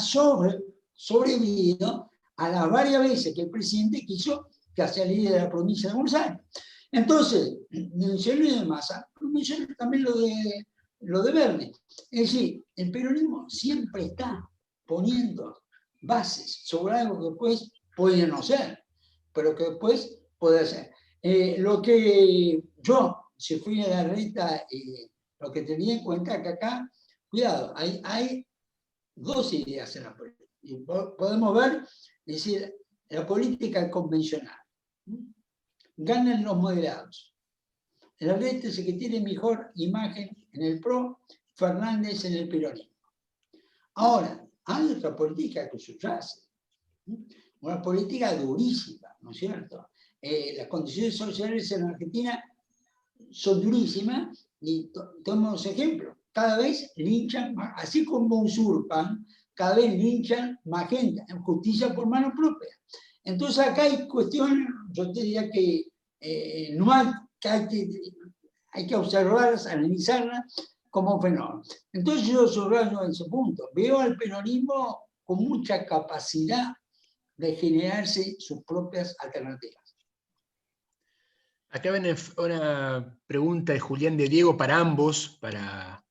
sobrevivido a las varias veces que el presidente quiso que salir de la provincia de Buenos Aires. Entonces, mencioné de Massa, mencioné también lo de Bernie. Es decir, el peronismo siempre está poniendo bases sobre algo que después puede no ser, pero que después puede ser. Lo que yo, si fui a la reta, lo que tenía en cuenta es que acá, cuidado, hay dos ideas en la política. Y podemos ver, es decir, la política convencional. Ganan los moderados. La reta es el que tiene mejor imagen en el PRO, Fernández en el peronismo. Ahora, hay otra política que subyace. Una política durísima, ¿no es cierto? Las condiciones sociales en Argentina son durísimas y tomamos ejemplos. Cada vez linchan, así como usurpan, cada vez linchan más gente, en justicia por mano propia. Entonces acá hay cuestiones, yo te diría que no hay que observarlas, analizarlas como un fenómeno. Entonces yo subrayo en ese punto. Veo al peronismo con mucha capacidad de generarse sus propias alternativas. Acá viene una pregunta de Julián de Diego para ambos, para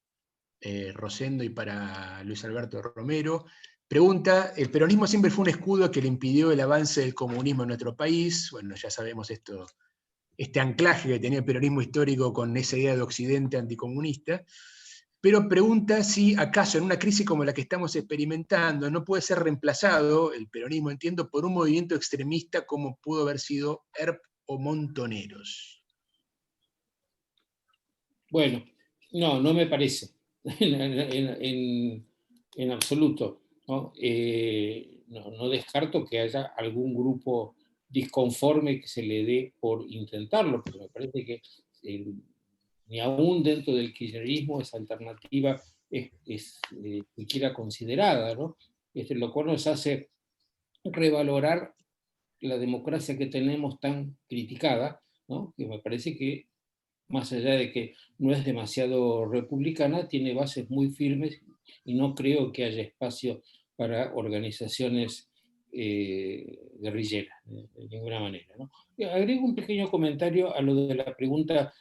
Rosendo y para Luis Alberto Romero. Pregunta, ¿el peronismo siempre fue un escudo que le impidió el avance del comunismo en nuestro país? Bueno, ya sabemos esto, este anclaje que tenía el peronismo histórico con esa idea de Occidente anticomunista. Pero pregunta si acaso en una crisis como la que estamos experimentando no puede ser reemplazado, el peronismo entiendo, por un movimiento extremista como pudo haber sido ERP o Montoneros. Bueno, no me parece, en absoluto. ¿No? No descarto que haya algún grupo disconforme que se le dé por intentarlo, pero me parece que ni aún dentro del kirchnerismo esa alternativa es siquiera considerada, ¿no? Lo cual nos hace revalorar la democracia que tenemos tan criticada, ¿no? Que me parece que, más allá de que no es demasiado republicana, tiene bases muy firmes y no creo que haya espacio para organizaciones guerrilleras, de ninguna manera, ¿no? Agrego un pequeño comentario a lo de la pregunta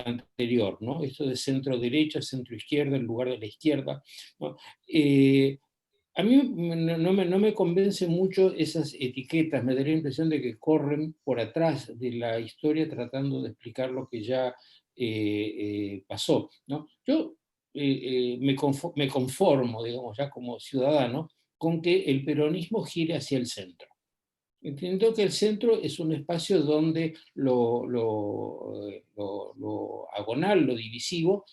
anterior, ¿no? Esto de centro-derecha, centro-izquierda, en lugar de la izquierda, ¿no? A mí no me convencen mucho esas etiquetas, me da la impresión de que corren por atrás de la historia tratando de explicar lo que ya pasó, ¿no? Yo me conformo, digamos, ya como ciudadano, con que el peronismo gire hacia el centro. Entiendo que el centro es un espacio donde lo agonal, lo divisivo,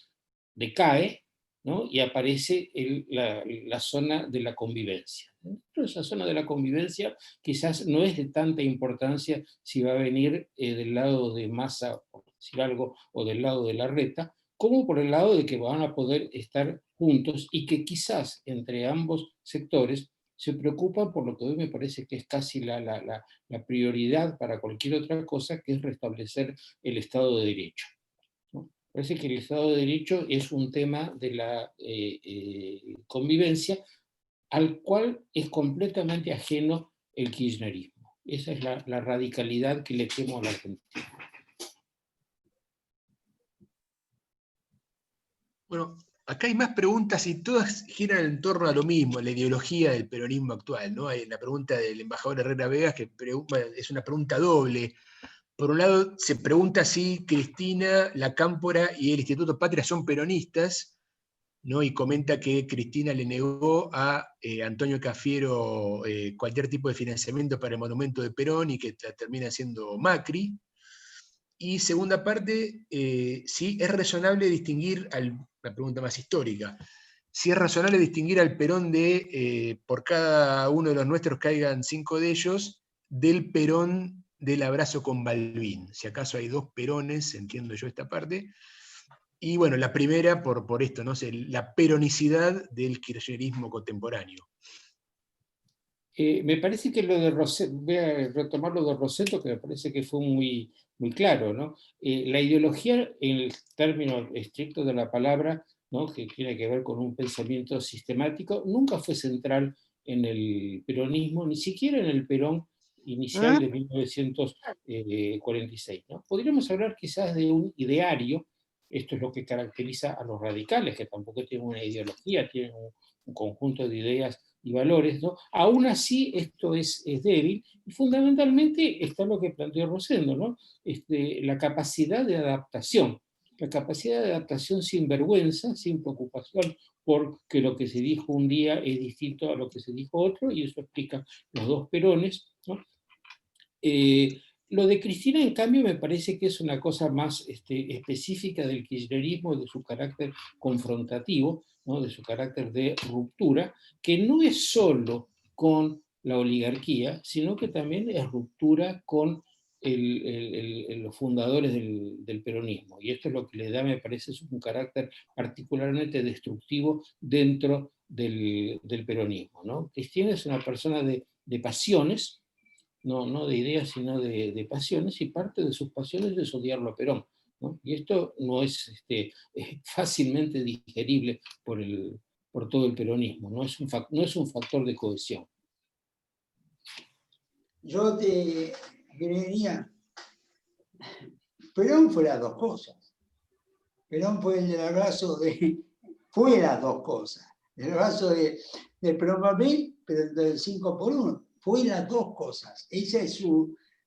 decae, ¿no? Y aparece la zona de la convivencia. Dentro de esa zona de la convivencia quizás no es de tanta importancia si va a venir del lado de Massa, por decir algo, o del lado de Larreta, como por el lado de que van a poder estar juntos y que quizás entre ambos sectores se preocupan por lo que hoy me parece que es casi la prioridad para cualquier otra cosa, que es restablecer el Estado de Derecho, ¿no? Parece que el Estado de Derecho es un tema de la convivencia al cual es completamente ajeno el kirchnerismo. Esa es la radicalidad que le temo a la Argentina. Bueno, acá hay más preguntas y todas giran en torno a lo mismo, a la ideología del peronismo actual, ¿no? Hay la pregunta del embajador Herrera Vegas, que es una pregunta doble. Por un lado, se pregunta si Cristina, la Cámpora y el Instituto Patria son peronistas, ¿no? Y comenta que Cristina le negó a Antonio Cafiero cualquier tipo de financiamiento para el monumento de Perón y que termina siendo Macri. Y segunda parte, si es razonable distinguir, la pregunta más histórica, si es razonable distinguir al Perón de por cada uno de los nuestros caigan 5 de ellos, del Perón del abrazo con Balbín. Si acaso hay 2 Perones, entiendo yo esta parte. Y bueno, la primera por esto, ¿no? La peronicidad del kirchnerismo contemporáneo. Me parece que lo de Rossetto, voy a retomar lo de Rossetto, que me parece que fue muy, muy claro, ¿no? La ideología, en el término estricto de la palabra, ¿no? Que tiene que ver con un pensamiento sistemático, nunca fue central en el peronismo, ni siquiera en el Perón inicial de 1946, ¿no? Podríamos hablar quizás de un ideario. Esto es lo que caracteriza a los radicales, que tampoco tienen una ideología, tienen un conjunto de ideas y valores, ¿no? Aún así, esto es débil, y fundamentalmente está lo que planteó Rosendo, ¿no? La capacidad de adaptación, sin vergüenza, sin preocupación porque lo que se dijo un día es distinto a lo que se dijo otro, y eso explica los 2 Perones, ¿no? Lo de Cristina, en cambio, me parece que es una cosa más específica del kirchnerismo, de su carácter confrontativo, ¿no? De su carácter de ruptura, que no es solo con la oligarquía, sino que también es ruptura con los fundadores del peronismo. Y esto es lo que le da, me parece, un carácter particularmente destructivo dentro del peronismo, ¿no? Cristina es una persona de pasiones, no de ideas, sino de pasiones, y parte de sus pasiones es odiarlo a Perón, ¿no? Y esto no es fácilmente digerible por todo el peronismo, no es un factor de cohesión. Yo te creería, Perón fue las 2 cosas. Perón fue el del abrazo fue las 2 cosas. El abrazo de Perón Papel, pero del 5 por 1. Fue las 2 cosas. Esa es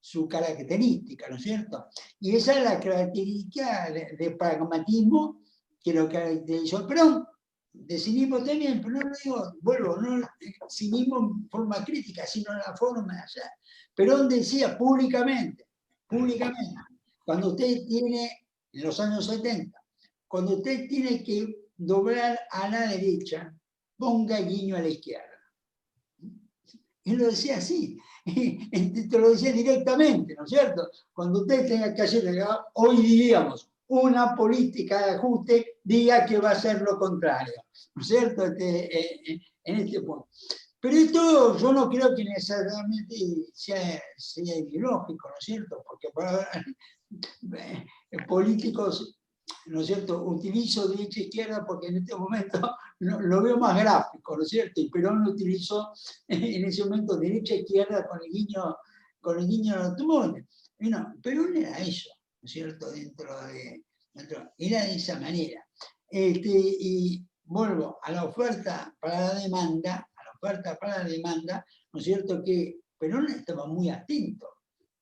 su característica, ¿no es cierto? Y esa es la característica de pragmatismo que lo caracterizó a Perón. De cinismo también, pero no lo digo, vuelvo, no cinismo en forma crítica, sino en la forma de hacer. Perón decía públicamente, cuando usted tiene, en los años 70, cuando usted tiene que doblar a la derecha, ponga guiño a la izquierda. Él lo decía así, te lo decía directamente, ¿no es cierto? Cuando usted tenga que hacer, hoy diríamos, una política de ajuste, diga que va a ser lo contrario, ¿no es cierto? En este punto. Pero esto yo no creo que necesariamente sea ideológico, ¿no es cierto? Porque para políticos, ¿no es cierto?, utilizo derecha e izquierda porque en este momento lo veo más gráfico, ¿no es cierto? Y Perón lo utilizó en ese momento derecha e izquierda con el guiño al automóvil. Bueno, Perón era eso, ¿no es cierto?, era de esa manera. Y vuelvo a la oferta para la demanda, ¿no es cierto?, que Perón estaba muy atento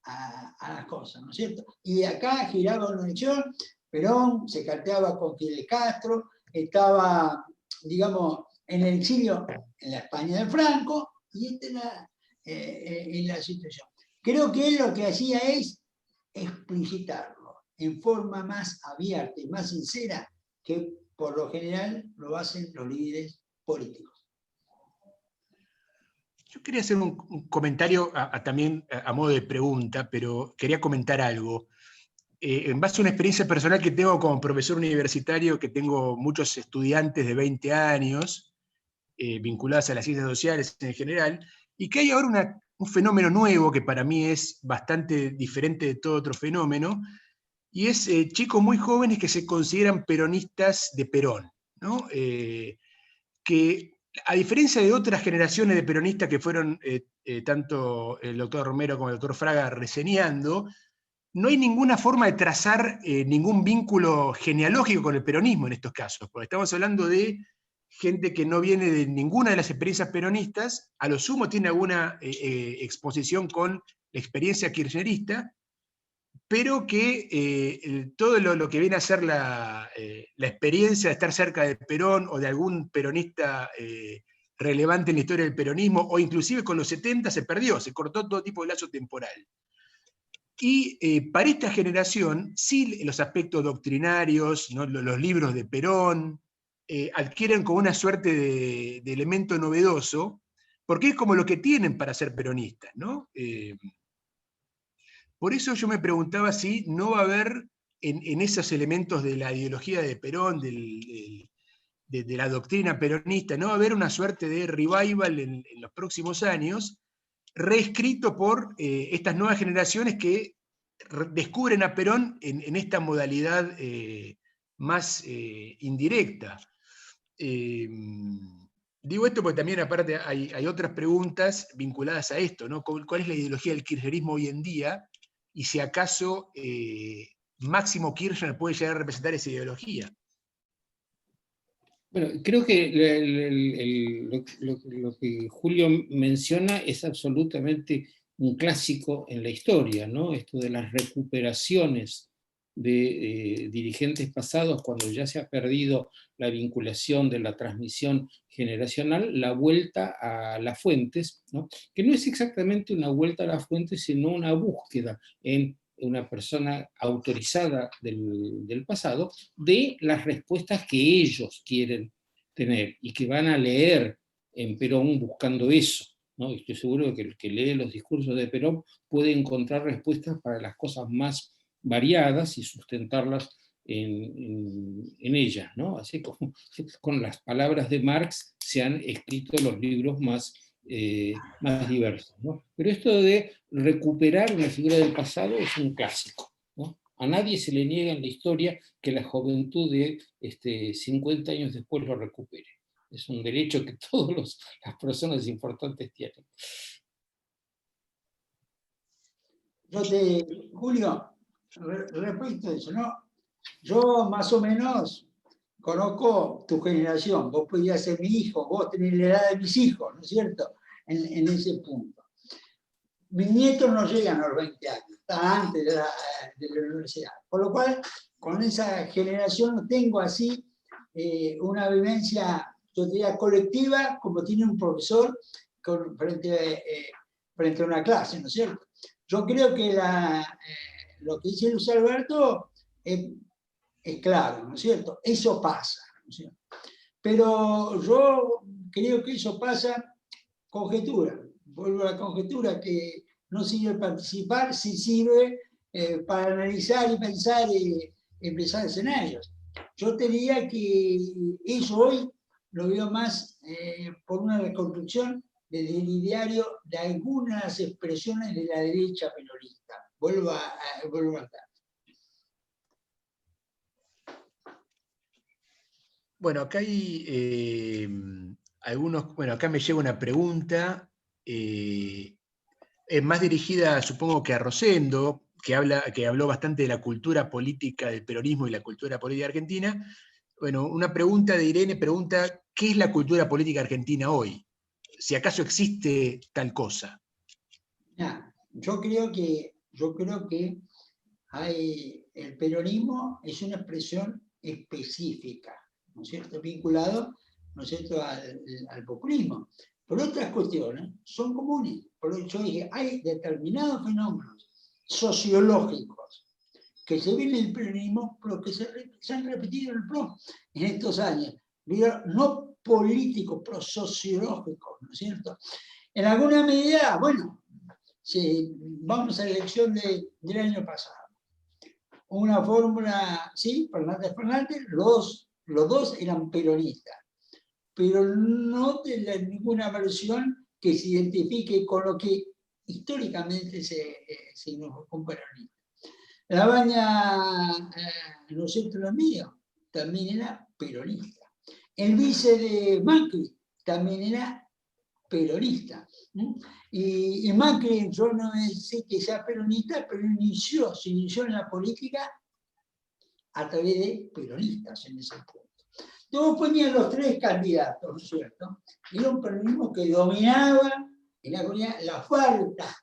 a las cosas, ¿no es cierto? Y acá giraba una elección, Perón se carteaba con Fidel Castro, estaba, digamos, en el exilio en la España de Franco, y esta es la situación. Creo que él lo que hacía es explicitarlo en forma más abierta y más sincera que por lo general lo hacen los líderes políticos. Yo quería hacer un comentario también a modo de pregunta, pero quería comentar algo. En base a una experiencia personal que tengo como profesor universitario, que tengo muchos estudiantes de 20 años vinculados a las ciencias sociales en general, y que hay ahora un fenómeno nuevo que para mí es bastante diferente de todo otro fenómeno, y es chicos muy jóvenes que se consideran peronistas de Perón, ¿no? Que a diferencia de otras generaciones de peronistas que fueron tanto el doctor Romero como el doctor Fraga reseñando, no hay ninguna forma de trazar ningún vínculo genealógico con el peronismo en estos casos, porque estamos hablando de gente que no viene de ninguna de las experiencias peronistas, a lo sumo tiene alguna exposición con la experiencia kirchnerista, pero que todo lo que viene a ser la experiencia de estar cerca de Perón o de algún peronista relevante en la historia del peronismo, o inclusive con los 70 se perdió, se cortó todo tipo de lazo temporal. Y para esta generación, sí, los aspectos doctrinarios, ¿no? Los libros de Perón, adquieren como una suerte de elemento novedoso, porque es como lo que tienen para ser peronistas, ¿no? Por eso yo me preguntaba si no va a haber en esos elementos de la ideología de Perón, de la doctrina peronista, no va a haber una suerte de revival en los próximos años, reescrito por estas nuevas generaciones que descubren a Perón en esta modalidad más indirecta. Digo esto porque también aparte hay otras preguntas vinculadas a esto, ¿no? ¿Cuál es la ideología del kirchnerismo hoy en día? Y si acaso Máximo Kirchner puede llegar a representar esa ideología. Bueno, creo que lo que Julio menciona es absolutamente un clásico en la historia, ¿no? Esto de las recuperaciones de dirigentes pasados cuando ya se ha perdido la vinculación de la transmisión generacional, la vuelta a las fuentes, ¿no? Que no es exactamente una vuelta a las fuentes, sino una búsqueda en una persona autorizada del pasado de las respuestas que ellos quieren tener y que van a leer en Perón buscando eso, ¿no? Estoy seguro de que el que lee los discursos de Perón puede encontrar respuestas para las cosas más variadas y sustentarlas en ellas, ¿no? Así como con las palabras de Marx se han escrito los libros más diversos, ¿no? Pero esto de recuperar una figura del pasado es un clásico, ¿no? A nadie se le niega en la historia que la juventud de 50 años después lo recupere. Es un derecho que todas las personas importantes tienen. Julio, respecto a eso, ¿no? Yo más o menos conozco tu generación, vos podías ser mi hijo, vos tenés la edad de mis hijos, ¿no es cierto? En ese punto. Mis nietos no llegan a los 20 años, está antes de la universidad. Por lo cual, con esa generación no tengo así una vivencia, yo diría, colectiva, como tiene un profesor frente a una clase, ¿no es cierto? Yo creo que lo que dice Luis Alberto es claro, ¿no es cierto? Eso pasa, ¿no es cierto? Pero yo creo que eso pasa conjetura. Vuelvo a la conjetura, que no sirve participar, sí sirve para analizar y pensar empezar escenarios. Yo te diría que eso hoy lo veo más por una reconstrucción del ideario de algunas expresiones de la derecha peronista. Vuelvo a estar. Bueno, acá hay algunos, bueno, acá me llega una pregunta, es más dirigida, supongo que a Rosendo, que habló bastante de la cultura política del peronismo y la cultura política argentina. Bueno, una pregunta de Irene pregunta, ¿qué es la cultura política argentina hoy? Si acaso existe tal cosa. Yo creo que el peronismo es una expresión específica ¿no es cierto?, vinculado, ¿no es cierto?, al populismo. Pero otras cuestiones son comunes. Por eso yo dije, hay determinados fenómenos sociológicos que se ven en el peronismo, pero que se han repetido en el PRO en estos años. No políticos, pero sociológicos, ¿no es cierto? En alguna medida, bueno, si vamos a la elección del año pasado. Una fórmula, sí, Fernández, los dos eran peronistas, pero no de ninguna versión que se identifique con lo que históricamente se significó un peronista. La Baña, ¿no es cierto?, lo mío, también era peronista. El vice de Macri también era peronista. Y Macri, yo no sé que sea peronista, pero se inició en la política a través de peronistas en ese punto. Todos ponían los tres candidatos, ¿no es cierto? Era un peronismo que dominaba en la comunidad la oferta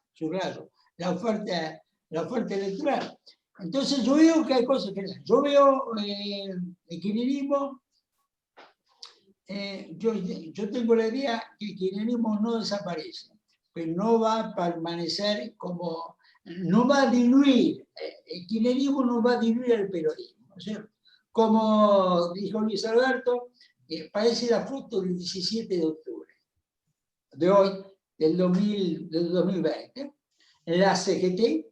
electoral. Entonces yo veo que hay cosas que... Yo veo el kirchnerismo, yo tengo la idea que el kirchnerismo no desaparece, pero no va a permanecer como... No va a diluir, el kirchnerismo no va a diluir el peronismo, ¿no es cierto? Como dijo Luis Alberto, parece la foto del 17 de octubre de hoy, del 2020. La CGT,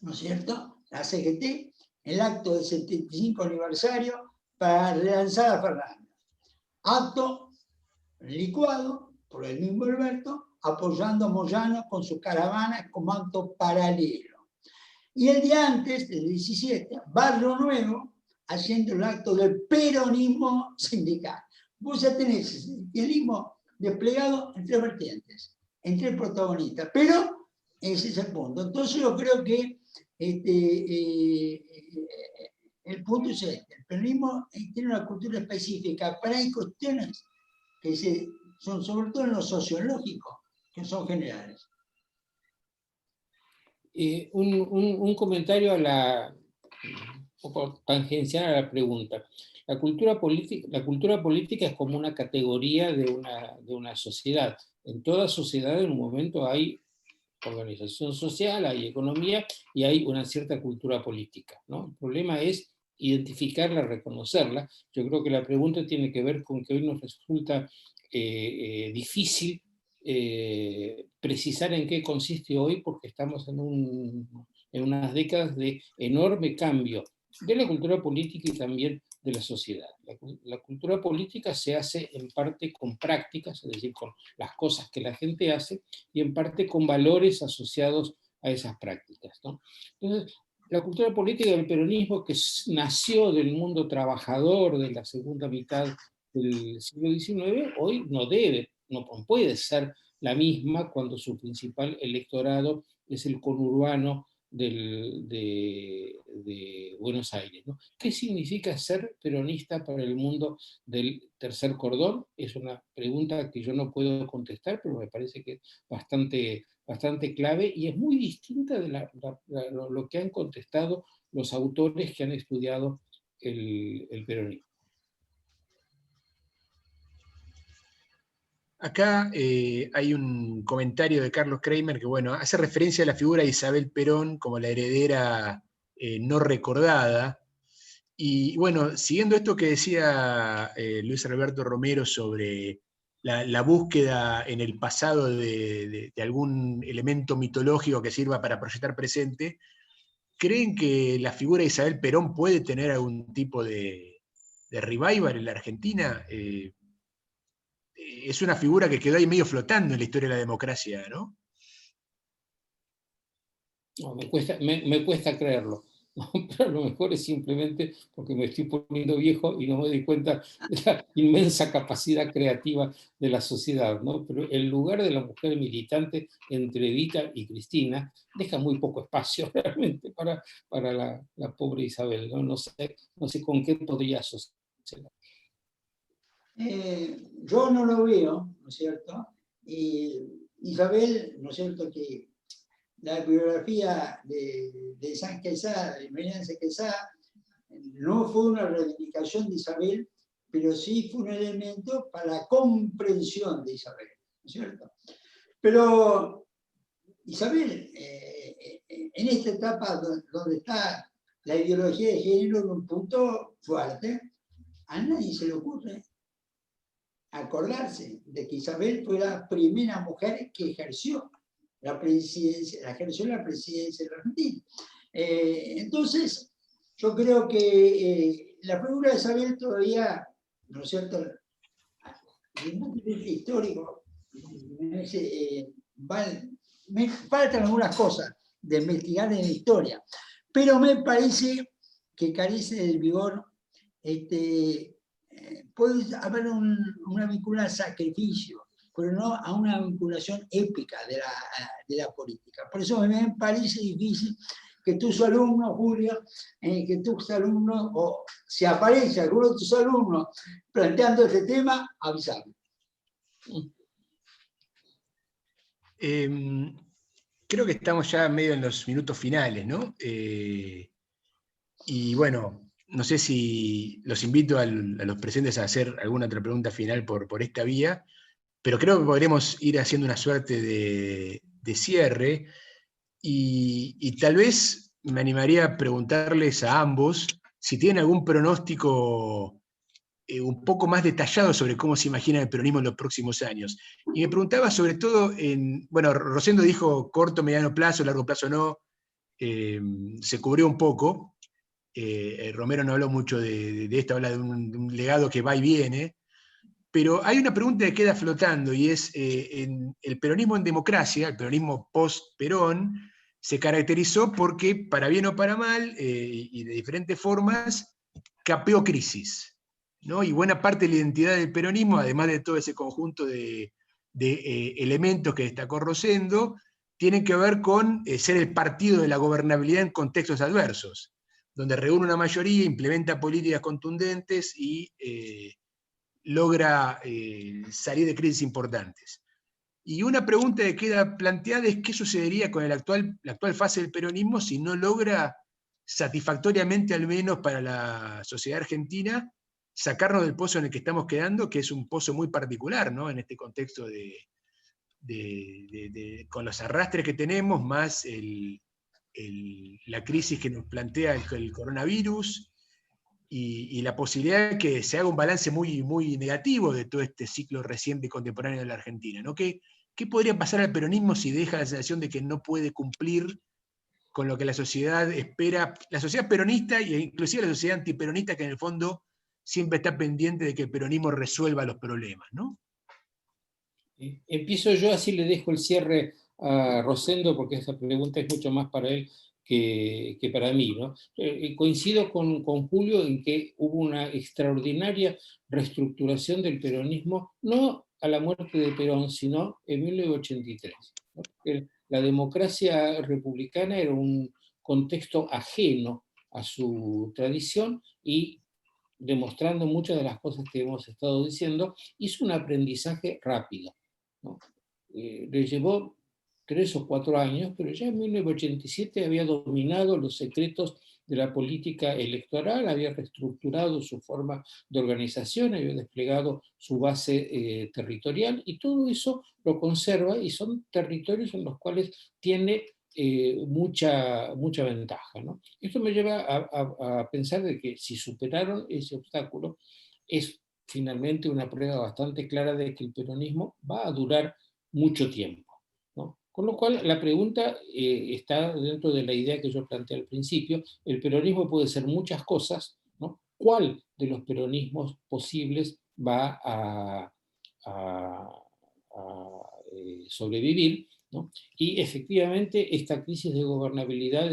¿no es cierto? La CGT, el acto del 75 aniversario para relanzar a Fernández. Acto licuado por el mismo Alberto, apoyando a Moyano con su caravana como acto paralelo. Y el día antes, del 17, Barrio Nuevo, haciendo el acto del peronismo sindical. Vos ya tenés el sindicalismo desplegado en tres vertientes, en tres protagonistas, pero ese es el punto. Entonces yo creo que el punto es este: el peronismo tiene una cultura específica, pero hay cuestiones que son sobre todo en lo sociológico, que son generales. Un comentario un poco tangencial a la pregunta. La cultura política es como una categoría de una sociedad. En toda sociedad en un momento hay organización social, hay economía y hay una cierta cultura política, ¿no? El problema es identificarla, reconocerla. Yo creo que la pregunta tiene que ver con que hoy nos resulta difícil precisar en qué consiste hoy, porque estamos en unas décadas de enorme cambio de la cultura política y también de la sociedad. La cultura política se hace en parte con prácticas, es decir, con las cosas que la gente hace, y en parte con valores asociados a esas prácticas, ¿no? Entonces, la cultura política del peronismo, que nació del mundo trabajador de la segunda mitad del siglo XIX, hoy no puede ser la misma cuando su principal electorado es el conurbano de Buenos Aires, ¿no? ¿Qué significa ser peronista para el mundo del tercer cordón? Es una pregunta que yo no puedo contestar, pero me parece que es bastante clave y es muy distinta de lo que han contestado los autores que han estudiado el peronismo. Acá hay un comentario de Carlos Kramer que, bueno, hace referencia a la figura de Isabel Perón como la heredera no recordada. Y bueno, siguiendo esto que decía Luis Alberto Romero sobre la búsqueda en el pasado de algún elemento mitológico que sirva para proyectar presente, ¿creen que la figura de Isabel Perón puede tener algún tipo de revival en la Argentina? Es una figura que quedó ahí medio flotando en la historia de la democracia, ¿no? No, me cuesta creerlo. ¿No? Pero a lo mejor es simplemente porque me estoy poniendo viejo y no me doy cuenta de la inmensa capacidad creativa de la sociedad, ¿no? Pero el lugar de la mujer militante entre Evita y Cristina deja muy poco espacio realmente para la pobre Isabel, ¿no? No sé con qué podría asociarse. Yo no lo veo, ¿no es cierto? Isabel, ¿no es cierto?, que la biografía de San Quesada, de Menéndez Quesada, no fue una reivindicación de Isabel, pero sí fue un elemento para la comprensión de Isabel, ¿no es cierto? Pero Isabel, en esta etapa donde está la ideología de género en un punto fuerte, a nadie se le ocurre acordarse de que Isabel fue la primera mujer que ejerció la presidencia de la Argentina. Entonces, yo creo que la figura de Isabel todavía, ¿no es cierto?, desde el punto de vista histórico, me faltan algunas cosas de investigar en la historia, pero me parece que carece del vigor. Puede haber una vinculación al sacrificio, pero no a una vinculación épica de la política. Por eso me parece difícil que tus alumnos, Julio, o si aparece alguno de tus alumnos planteando este tema, avisame. Creo que estamos ya medio en los minutos finales, ¿no? Y bueno, no sé si los invito a los presentes a hacer alguna otra pregunta final por esta vía, pero creo que podremos ir haciendo una suerte de cierre y tal vez me animaría a preguntarles a ambos si tienen algún pronóstico un poco más detallado sobre cómo se imagina el peronismo en los próximos años. Y me preguntaba sobre todo bueno, Rosendo dijo corto, mediano plazo, largo plazo no, se cubrió un poco. Romero no habló mucho de esto, habla de un legado que va y viene, pero hay una pregunta que queda flotando y es, en el peronismo en democracia, el peronismo post-Perón, se caracterizó porque, para bien o para mal, y de diferentes formas, capeó crisis, ¿no? Y buena parte de la identidad del peronismo, además de todo ese conjunto de elementos que destacó Rosendo, tienen que ver con ser el partido de la gobernabilidad en contextos adversos, donde reúne una mayoría, implementa políticas contundentes y logra salir de crisis importantes. Y una pregunta que queda planteada es qué sucedería con la actual fase del peronismo si no logra satisfactoriamente, al menos para la sociedad argentina, sacarnos del pozo en el que estamos quedando, que es un pozo muy particular, ¿no? En este contexto con los arrastres que tenemos, más la crisis que nos plantea el coronavirus, y la posibilidad de que se haga un balance muy, muy negativo de todo este ciclo reciente y contemporáneo de la Argentina, ¿no? ¿Qué podría pasar al peronismo si deja la sensación de que no puede cumplir con lo que la sociedad espera, la sociedad peronista e inclusive la sociedad antiperonista, que en el fondo siempre está pendiente de que el peronismo resuelva los problemas, ¿no? Empiezo yo, así le dejo el cierre a Rosendo, porque esa pregunta es mucho más para él que para mí, ¿no? Coincido con Julio en que hubo una extraordinaria reestructuración del peronismo, no a la muerte de Perón, sino en 1983, ¿no? La democracia republicana era un contexto ajeno a su tradición y, demostrando muchas de las cosas que hemos estado diciendo, hizo un aprendizaje rápido, ¿no? Le llevó 3 o 4 años, pero ya en 1987 había dominado los secretos de la política electoral, había reestructurado su forma de organización, había desplegado su base territorial, y todo eso lo conserva, y son territorios en los cuales tiene mucha ventaja, ¿no? Esto me lleva a pensar de que si superaron ese obstáculo, es finalmente una prueba bastante clara de que el peronismo va a durar mucho tiempo, ¿no? Con lo cual, la pregunta está dentro de la idea que yo planteé al principio. El peronismo puede ser muchas cosas, ¿no? ¿Cuál de los peronismos posibles va a sobrevivir, ¿no? Y efectivamente esta crisis de gobernabilidad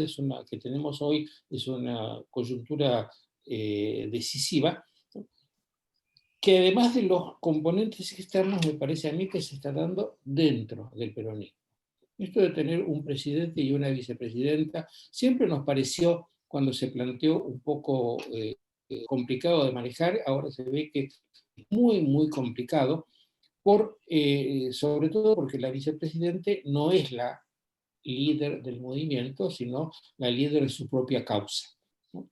que tenemos hoy es una coyuntura decisiva, ¿no? Que además de los componentes externos, me parece a mí que se está dando dentro del peronismo. Esto de tener un presidente y una vicepresidenta siempre nos pareció, cuando se planteó, un poco complicado de manejar. Ahora se ve que es muy, muy complicado, sobre todo porque la vicepresidente no es la líder del movimiento, sino la líder de su propia causa, ¿no?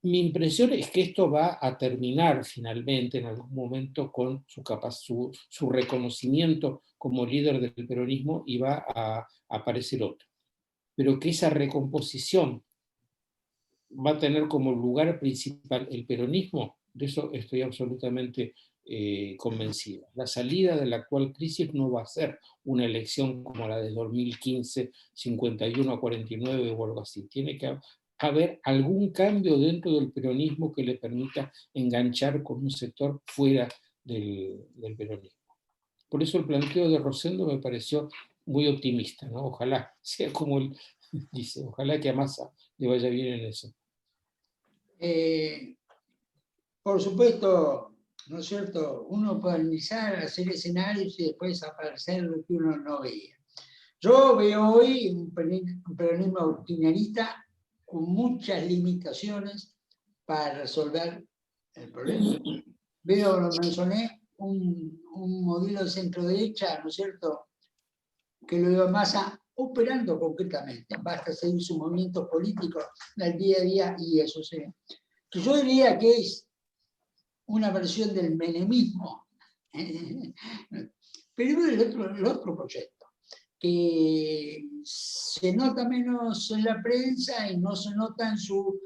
Mi impresión es que esto va a terminar finalmente en algún momento con su reconocimiento como líder del peronismo, y va a aparecer otro. Pero que esa recomposición va a tener como lugar principal el peronismo, de eso estoy absolutamente convencido. La salida de la actual crisis no va a ser una elección como la de 2015, 51-49 o algo así. Tiene que haber algún cambio dentro del peronismo que le permita enganchar con un sector fuera del peronismo. Por eso el planteo de Rosendo me pareció muy optimista, ¿no? Ojalá sea como él dice, ojalá que a Massa le vaya bien en eso. Por supuesto, ¿no es cierto? Uno puede analizar, hacer escenarios y después aparecer lo que uno no veía. Yo veo hoy un peronismo kirchnerista con muchas limitaciones para resolver el problema. Veo, lo mencioné, un modelo de centro-derecha, ¿no es cierto?, que lo veo más operando concretamente. Basta seguir sus movimientos políticos del día a día y eso sí. Que yo diría que es una versión del menemismo, pero el otro proyecto, que se nota menos en la prensa y no se nota en su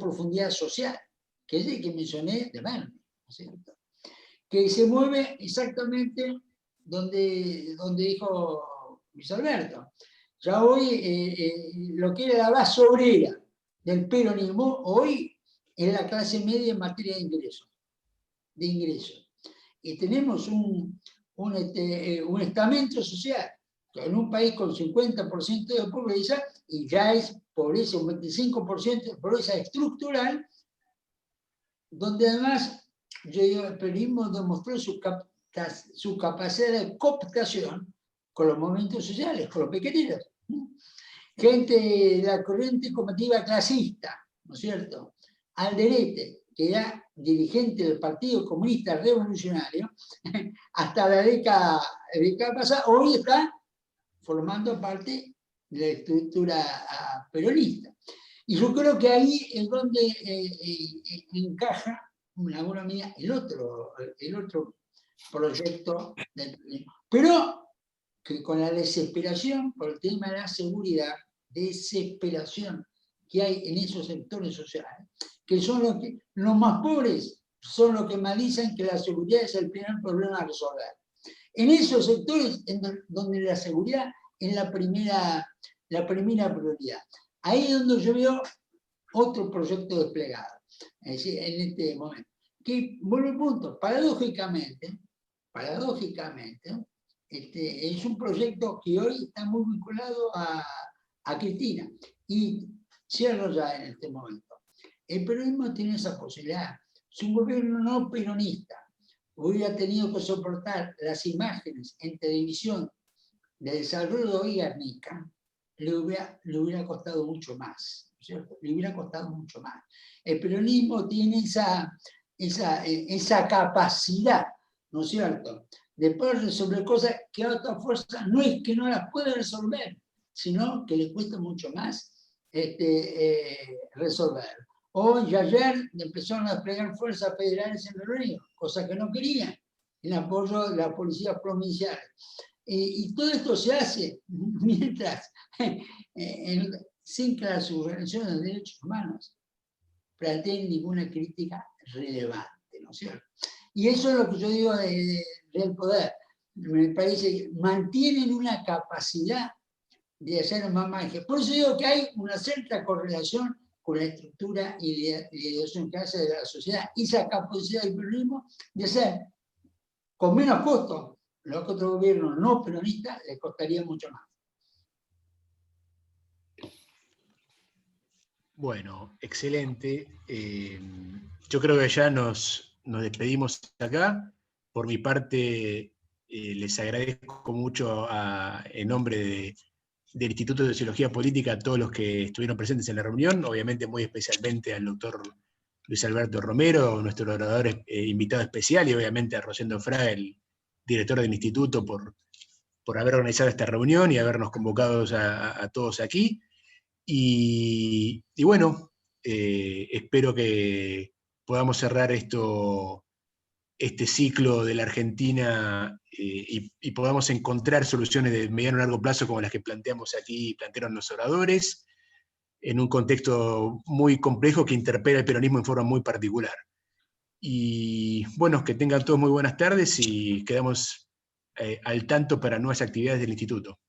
profundidad social, que es el que mencioné de Berni, ¿no es cierto?, que se mueve exactamente donde dijo Luis Alberto. Ya hoy lo que era la base obrera del peronismo, hoy es la clase media en materia de ingresos. Y tenemos un estamento social en un país con 50% de pobreza, y ya es pobreza, un 25% de pobreza estructural, donde además el peronismo demostró su capacidad de cooptación con los movimientos sociales, con los pequeños. Gente de la corriente combativa clasista, ¿no es cierto?, Alderete, que era dirigente del Partido Comunista Revolucionario, hasta la década pasada, hoy está formando parte de la estructura peronista. Y yo creo que ahí es donde encaja, en alguna medida, el otro proyecto, pero que con la desesperación por el tema de la seguridad, desesperación que hay en esos sectores sociales, que son los más pobres, son los que más dicen que la seguridad es el primer problema a resolver. En esos sectores donde la seguridad es la primera prioridad. Ahí es donde yo veo otro proyecto desplegado, es decir, en este momento. Que, vuelvo al punto, paradójicamente, es un proyecto que hoy está muy vinculado a Cristina. Y cierro ya en este momento. El peronismo tiene esa posibilidad. Si un gobierno no peronista hubiera tenido que soportar las imágenes en televisión del desarrollo de Guernica, le hubiera costado mucho más, ¿cierto? Le hubiera costado mucho más. El peronismo tiene esa capacidad, ¿no es cierto?, de poder resolver cosas que a otra fuerza no es que no las puede resolver, sino que le cuesta mucho más resolver. Hoy, ayer, empezaron a desplegar fuerzas federales en el Río, cosa que no querían, en apoyo de las policías provinciales. Y todo esto se hace mientras, sin que las organizaciones de derechos humanos planteen ninguna crítica relevante, ¿no es cierto? Y eso es lo que yo digo del poder. Me parece que mantienen una capacidad de hacer más magia. Por eso digo que hay una cierta correlación con la estructura y la ideación que hace de la sociedad, y esa capacidad del peronismo de hacer con menos costo lo que otro gobierno no peronista le costaría mucho más. Bueno, excelente. Yo creo que ya nos despedimos acá. Por mi parte, les agradezco mucho en nombre del Instituto de Sociología Política a todos los que estuvieron presentes en la reunión, obviamente muy especialmente al doctor Luis Alberto Romero, nuestro orador invitado especial, y obviamente a Rosendo Fraga, el director del instituto, por haber organizado esta reunión y habernos convocado a todos aquí. Y bueno, espero que podamos cerrar este ciclo de la Argentina y podamos encontrar soluciones de mediano y largo plazo como las que planteamos aquí y plantearon los oradores, en un contexto muy complejo que interpela el peronismo en forma muy particular. Y bueno, que tengan todos muy buenas tardes y quedamos al tanto para nuevas actividades del Instituto.